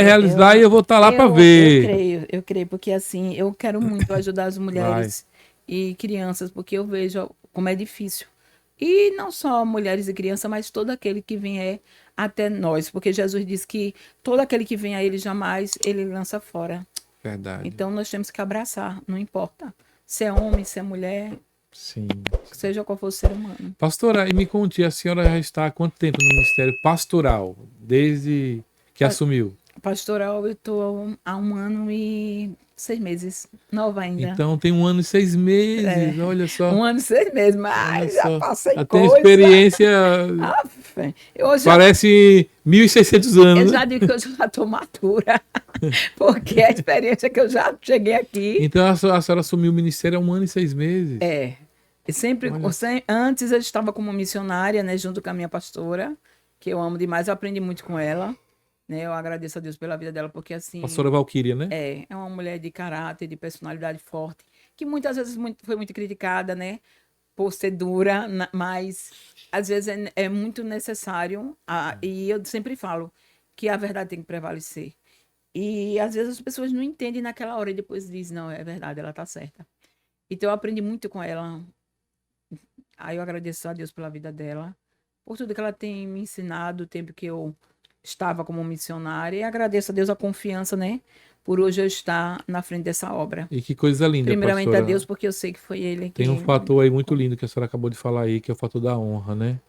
[SPEAKER 1] realizar e eu vou estar lá para ver.
[SPEAKER 2] Eu creio, porque assim, eu quero muito ajudar as mulheres e crianças, porque eu vejo como é difícil. E não só mulheres e crianças, mas todo aquele que vier até nós, porque Jesus diz que todo aquele que vem a ele jamais ele lança fora.
[SPEAKER 1] Verdade.
[SPEAKER 2] Então nós temos que abraçar, não importa se é homem, se é mulher,
[SPEAKER 1] Sim.
[SPEAKER 2] seja qual for o ser humano.
[SPEAKER 1] Pastora, e me conte, a senhora já está há quanto tempo no Ministério Pastoral, desde que assumiu?
[SPEAKER 2] Pastoral, eu estou há 1 ano e 6 meses, nova ainda.
[SPEAKER 1] Então tem 1 ano e 6 meses, olha só.
[SPEAKER 2] 1 ano e 6 meses, mas já passei
[SPEAKER 1] já
[SPEAKER 2] coisa.
[SPEAKER 1] tem experiência, parece 1.600 anos.
[SPEAKER 2] Eu já digo que eu já estou madura, porque a experiência que eu já cheguei aqui...
[SPEAKER 1] Então a senhora assumiu o ministério há 1 ano e 6 meses?
[SPEAKER 2] Antes eu estava como missionária, né, junto com a minha pastora, que eu amo demais, eu aprendi muito com ela, né, eu agradeço a Deus pela vida dela, porque assim...
[SPEAKER 1] Pastora Valquíria, né?
[SPEAKER 2] É uma mulher de caráter, de personalidade forte, que muitas vezes foi muito criticada, né, por ser dura, mas às vezes é muito necessário, e eu sempre falo que a verdade tem que prevalecer. E às vezes as pessoas não entendem naquela hora e depois dizem, não, é verdade, ela está certa. Então eu aprendi muito com ela. Aí eu agradeço a Deus pela vida dela, por tudo que ela tem me ensinado, o tempo que eu estava como missionária, e agradeço a Deus a confiança, né, por hoje eu estar na frente dessa obra.
[SPEAKER 1] E que coisa linda,
[SPEAKER 2] primeiramente
[SPEAKER 1] pastora.
[SPEAKER 2] A Deus, porque eu sei que foi Ele que...
[SPEAKER 1] Tem um fator aí muito lindo que a senhora acabou de falar aí, que é o fator da honra, né?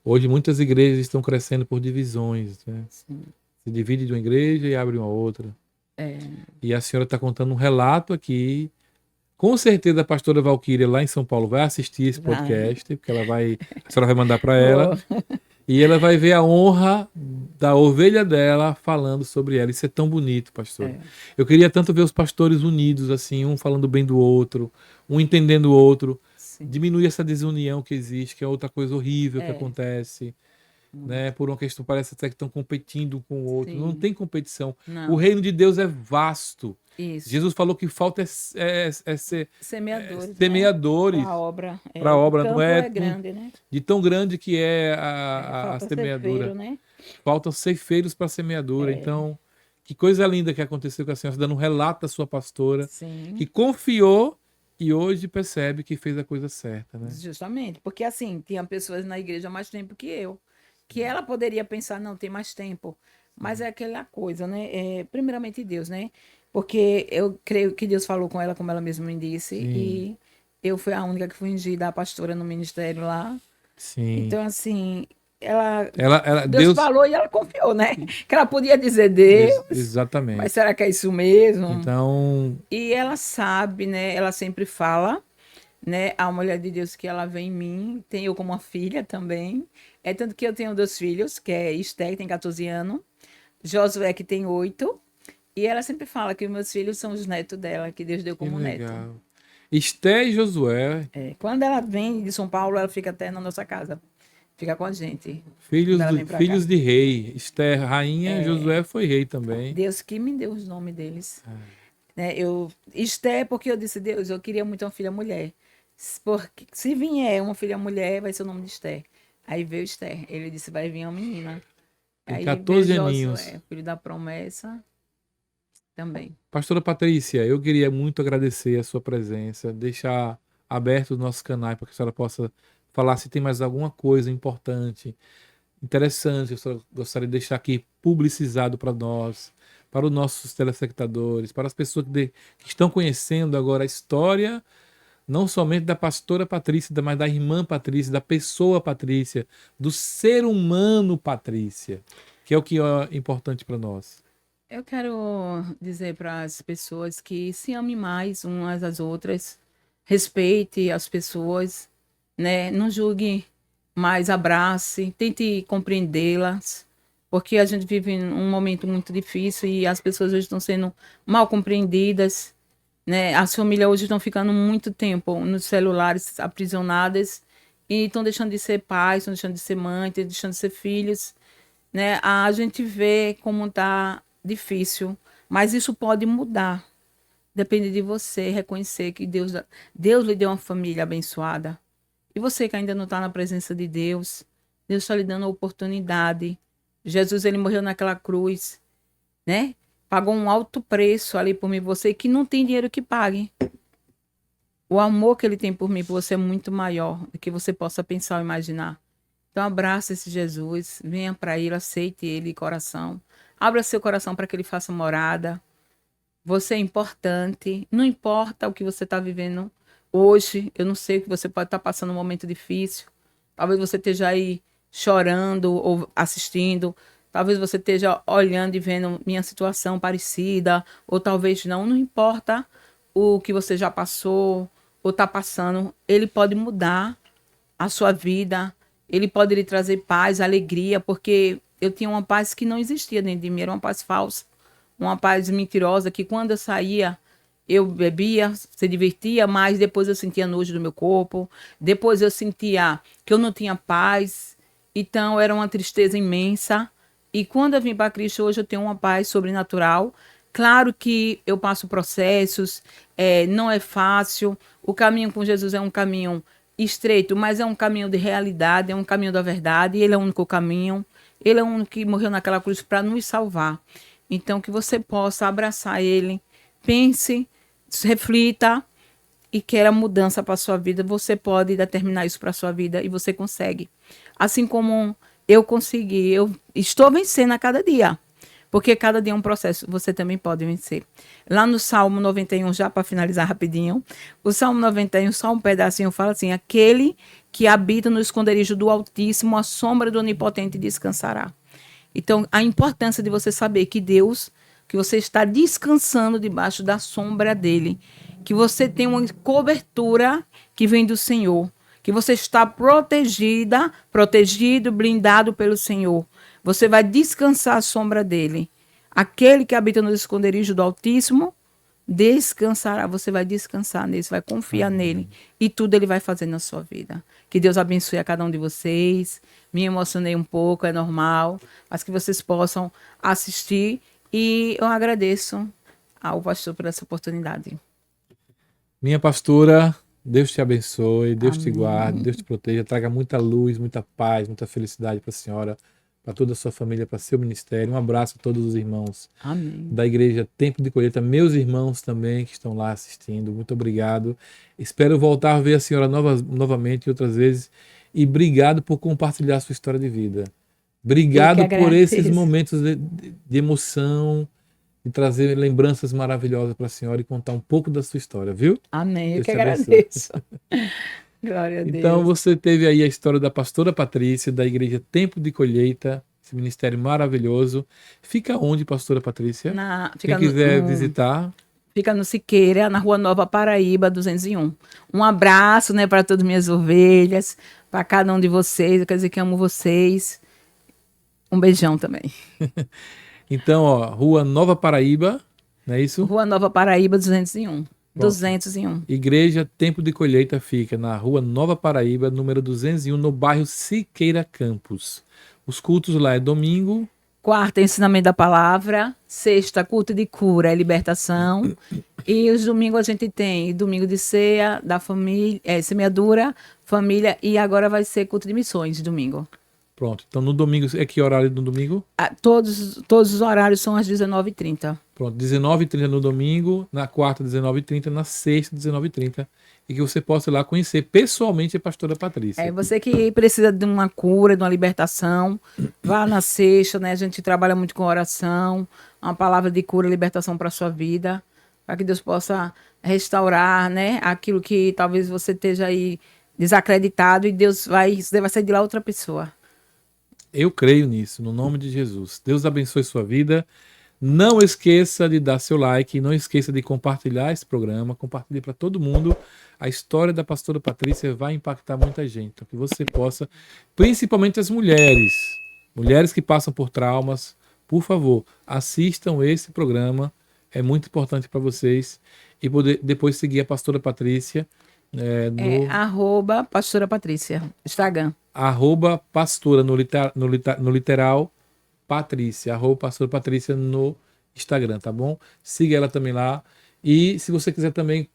[SPEAKER 1] Hoje muitas igrejas estão crescendo por divisões, né?
[SPEAKER 2] Sim.
[SPEAKER 1] Se divide de uma igreja e abre uma outra.
[SPEAKER 2] É.
[SPEAKER 1] E a senhora está contando um relato aqui. Com certeza a pastora Valquíria lá em São Paulo vai assistir esse
[SPEAKER 2] Vai.
[SPEAKER 1] podcast, porque a senhora vai mandar para
[SPEAKER 2] Vou.
[SPEAKER 1] ela. E ela vai ver a honra da ovelha dela falando sobre ela. Isso é tão bonito, pastor.
[SPEAKER 2] É.
[SPEAKER 1] Eu queria tanto ver os pastores unidos, assim, um falando bem do outro, um entendendo o outro.
[SPEAKER 2] Sim.
[SPEAKER 1] Diminuir essa desunião que existe, que é outra coisa horrível que
[SPEAKER 2] É.
[SPEAKER 1] acontece. Né? Por uma questão, parece até que estão competindo com o outro.
[SPEAKER 2] Sim.
[SPEAKER 1] Não tem competição.
[SPEAKER 2] Não.
[SPEAKER 1] O reino de Deus é vasto.
[SPEAKER 2] Isso.
[SPEAKER 1] Jesus falou que falta ser
[SPEAKER 2] Semeadores.
[SPEAKER 1] semeadores
[SPEAKER 2] Para a obra.
[SPEAKER 1] para a obra.
[SPEAKER 2] O campo
[SPEAKER 1] Não é
[SPEAKER 2] grande, né?
[SPEAKER 1] de tão grande que é a
[SPEAKER 2] Falta
[SPEAKER 1] semeadura.
[SPEAKER 2] ceifeiro, né?
[SPEAKER 1] Faltam ceifeiros para a semeadura.
[SPEAKER 2] É.
[SPEAKER 1] Então, que coisa linda que aconteceu com a senhora, dando um relato da sua pastora,
[SPEAKER 2] Sim.
[SPEAKER 1] que confiou e hoje percebe que fez a coisa certa, né?
[SPEAKER 2] Justamente. Porque, assim, tinha pessoas na igreja há mais tempo que eu. Que ela poderia pensar, não, tem mais tempo. Mas é aquela coisa, né? Primeiramente Deus, né? Porque eu creio que Deus falou com ela, como ela mesma me disse.
[SPEAKER 1] Sim.
[SPEAKER 2] E eu fui a única que fui ungida a pastora no ministério lá.
[SPEAKER 1] Sim.
[SPEAKER 2] Então, assim, Deus
[SPEAKER 1] Deus
[SPEAKER 2] falou e ela confiou, né? Que ela podia dizer Deus,
[SPEAKER 1] exatamente.
[SPEAKER 2] mas será que é isso mesmo?
[SPEAKER 1] Então,
[SPEAKER 2] E ela sabe, né? Ela sempre fala, né? A mulher de Deus que ela vê em mim, tem eu como uma filha também. É tanto que eu tenho 2 filhos, que é Esther, que tem 14 anos, Josué, que tem 8. E ela sempre fala que meus filhos são os netos dela, que Deus deu
[SPEAKER 1] que
[SPEAKER 2] como neto.
[SPEAKER 1] legal. Esté e Josué,
[SPEAKER 2] Quando ela vem de São Paulo, ela fica até na nossa casa. Fica com a gente.
[SPEAKER 1] filhos,
[SPEAKER 2] Quando ela vem pra
[SPEAKER 1] filhos
[SPEAKER 2] cá.
[SPEAKER 1] de rei. Esther, rainha, Josué foi rei também.
[SPEAKER 2] Deus que me deu os nomes deles. Né, Esther, porque eu disse, Deus, eu queria muito uma filha mulher. Porque se vier uma filha mulher, vai ser o nome de Esther. Aí veio Esther. Ele disse, vai vir uma menina.
[SPEAKER 1] Tem
[SPEAKER 2] Aí
[SPEAKER 1] 14
[SPEAKER 2] veio
[SPEAKER 1] aninhos.
[SPEAKER 2] Josué, filho da promessa, também.
[SPEAKER 1] Pastora Patrícia, eu queria muito agradecer a sua presença, deixar aberto os nossos canais para que a senhora possa falar se tem mais alguma coisa importante, interessante, que a senhora gostaria de deixar aqui publicizado para nós, para os nossos telespectadores, para as pessoas que estão conhecendo agora a história, não somente da pastora Patrícia, mas da irmã Patrícia, da pessoa Patrícia, do ser humano Patrícia, que é o que é importante para nós.
[SPEAKER 2] Eu quero dizer para as pessoas que se amem mais umas às outras, respeite as pessoas, né? Não julgue, mas abrace, tente compreendê-las, porque a gente vive um momento muito difícil e as pessoas hoje estão sendo mal compreendidas, né? As famílias hoje estão ficando muito tempo nos celulares aprisionadas e estão deixando de ser pais, estão deixando de ser mães, estão deixando de ser filhos, né? A gente vê como está difícil, mas isso pode mudar. Depende de você reconhecer que Deus lhe deu uma família abençoada. E você que ainda não está na presença de Deus, Deus está lhe dando a oportunidade. Jesus, ele morreu naquela cruz, né? Pagou um alto preço ali por mim, você que não tem dinheiro que pague. O amor que ele tem por mim, por você é muito maior do que você possa pensar ou imaginar. Então abraça esse Jesus, venha para ele, aceite ele de coração. Abra seu coração para que ele faça morada. Você é importante, não importa o que você está vivendo hoje. Eu não sei que você pode estar passando um momento difícil. Talvez você esteja aí chorando ou assistindo. Talvez você esteja olhando e vendo minha situação parecida. Ou talvez não. Não importa o que você já passou ou está passando. Ele pode mudar a sua vida. Ele pode lhe trazer paz, alegria. Porque eu tinha uma paz que não existia dentro de mim. Era uma paz falsa. Uma paz mentirosa que quando eu saía, eu bebia, se divertia, mas depois eu sentia nojo do meu corpo. Depois eu sentia que eu não tinha paz. Então era uma tristeza imensa. E quando eu vim para Cristo, hoje eu tenho uma paz sobrenatural. Claro que eu passo processos, não é fácil. O caminho com Jesus é um caminho estreito, mas é um caminho de realidade, é um caminho da verdade. Ele é o único caminho. Ele é o único que morreu naquela cruz para nos salvar. Então, que você possa abraçar ele, pense, reflita e queira mudança para a sua vida. Você pode determinar isso para a sua vida e você consegue. Assim como eu consegui, eu estou vencendo a cada dia, porque cada dia é um processo, você também pode vencer. Lá no Salmo 91, já para finalizar rapidinho, o Salmo 91, só um pedacinho, fala assim: aquele que habita no esconderijo do Altíssimo, a sombra do Onipotente descansará. Então, a importância de você saber que Deus, que você está descansando debaixo da sombra dele, que você tem uma cobertura que vem do Senhor, que você está protegido, blindado pelo Senhor. Você vai descansar à sombra dele. Aquele que habita no esconderijo do Altíssimo descansará. Você vai descansar nele, você vai confiar nele. E tudo ele vai fazer na sua vida. Que Deus abençoe a cada um de vocês. Me emocionei um pouco, é normal. Mas que vocês possam assistir. E eu agradeço ao pastor por essa oportunidade.
[SPEAKER 1] Minha pastora, Deus te abençoe, Deus te
[SPEAKER 2] Amém.
[SPEAKER 1] guarde, Deus te proteja, traga muita luz, muita paz, muita felicidade para a senhora, para toda a sua família, para seu ministério. Um abraço a todos os irmãos
[SPEAKER 2] Amém.
[SPEAKER 1] da Igreja Tempo de Colheita, meus irmãos também que estão lá assistindo. Muito obrigado. Espero voltar a ver a senhora novamente outras vezes. E obrigado por compartilhar a sua história de vida. Obrigado por esses momentos de emoção, de trazer lembranças maravilhosas para a senhora e contar um pouco da sua história, viu?
[SPEAKER 2] Amém. Eu que agradeço. Glória a Deus.
[SPEAKER 1] Então você teve aí a história da pastora Patrícia, da Igreja Tempo de Colheita, esse ministério maravilhoso. Fica onde, pastora Patrícia? Quem quiser visitar.
[SPEAKER 2] Fica no Siqueira, na Rua Nova Paraíba, 201. Um abraço, né, para todas as minhas ovelhas, para cada um de vocês. Eu quero dizer que amo vocês. Um beijão também.
[SPEAKER 1] Então, ó, Rua Nova Paraíba, não é isso?
[SPEAKER 2] Rua Nova Paraíba, 201. 201.
[SPEAKER 1] Igreja Tempo de Colheita fica na Rua Nova Paraíba, número 201, no bairro Siqueira Campos. Os cultos lá é domingo.
[SPEAKER 2] Quarta, ensinamento da palavra. Sexta, culto de cura e libertação. E os domingos a gente tem domingo de ceia, da família, semeadura, família, e agora vai ser culto de missões, domingo.
[SPEAKER 1] Pronto. Então, no domingo, é que horário no domingo?
[SPEAKER 2] Todos os horários são às 19h30.
[SPEAKER 1] Pronto, 19h30 no domingo, na quarta, 19h30, na sexta, 19h30. E que você possa ir lá conhecer pessoalmente a pastora Patrícia.
[SPEAKER 2] Você que precisa de uma cura, de uma libertação, vá na sexta, né? A gente trabalha muito com oração, uma palavra de cura e libertação para a sua vida, para que Deus possa restaurar, né? Aquilo que talvez você esteja aí desacreditado e Deus vai sair de lá outra pessoa.
[SPEAKER 1] Eu creio nisso, no nome de Jesus. Deus abençoe sua vida. Não esqueça de dar seu like, não esqueça de compartilhar esse programa, compartilhe para todo mundo. A história da pastora Patrícia vai impactar muita gente, para que você possa, principalmente as mulheres que passam por traumas, por favor, assistam esse programa, é muito importante para vocês, e poder depois seguir a pastora Patrícia.
[SPEAKER 2] @pastora Patrícia, Instagram.
[SPEAKER 1] @pastora no literal Patrícia, @pastora Patrícia no Instagram, tá bom? Siga ela também lá. E se você quiser também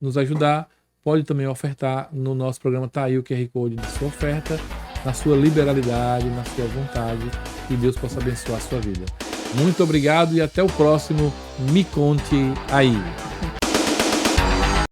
[SPEAKER 1] nos ajudar, pode também ofertar no nosso programa. Tá aí o QR Code de sua oferta, na sua liberalidade, na sua vontade. Que Deus possa abençoar a sua vida. Muito obrigado e até o próximo Me Conte Aí.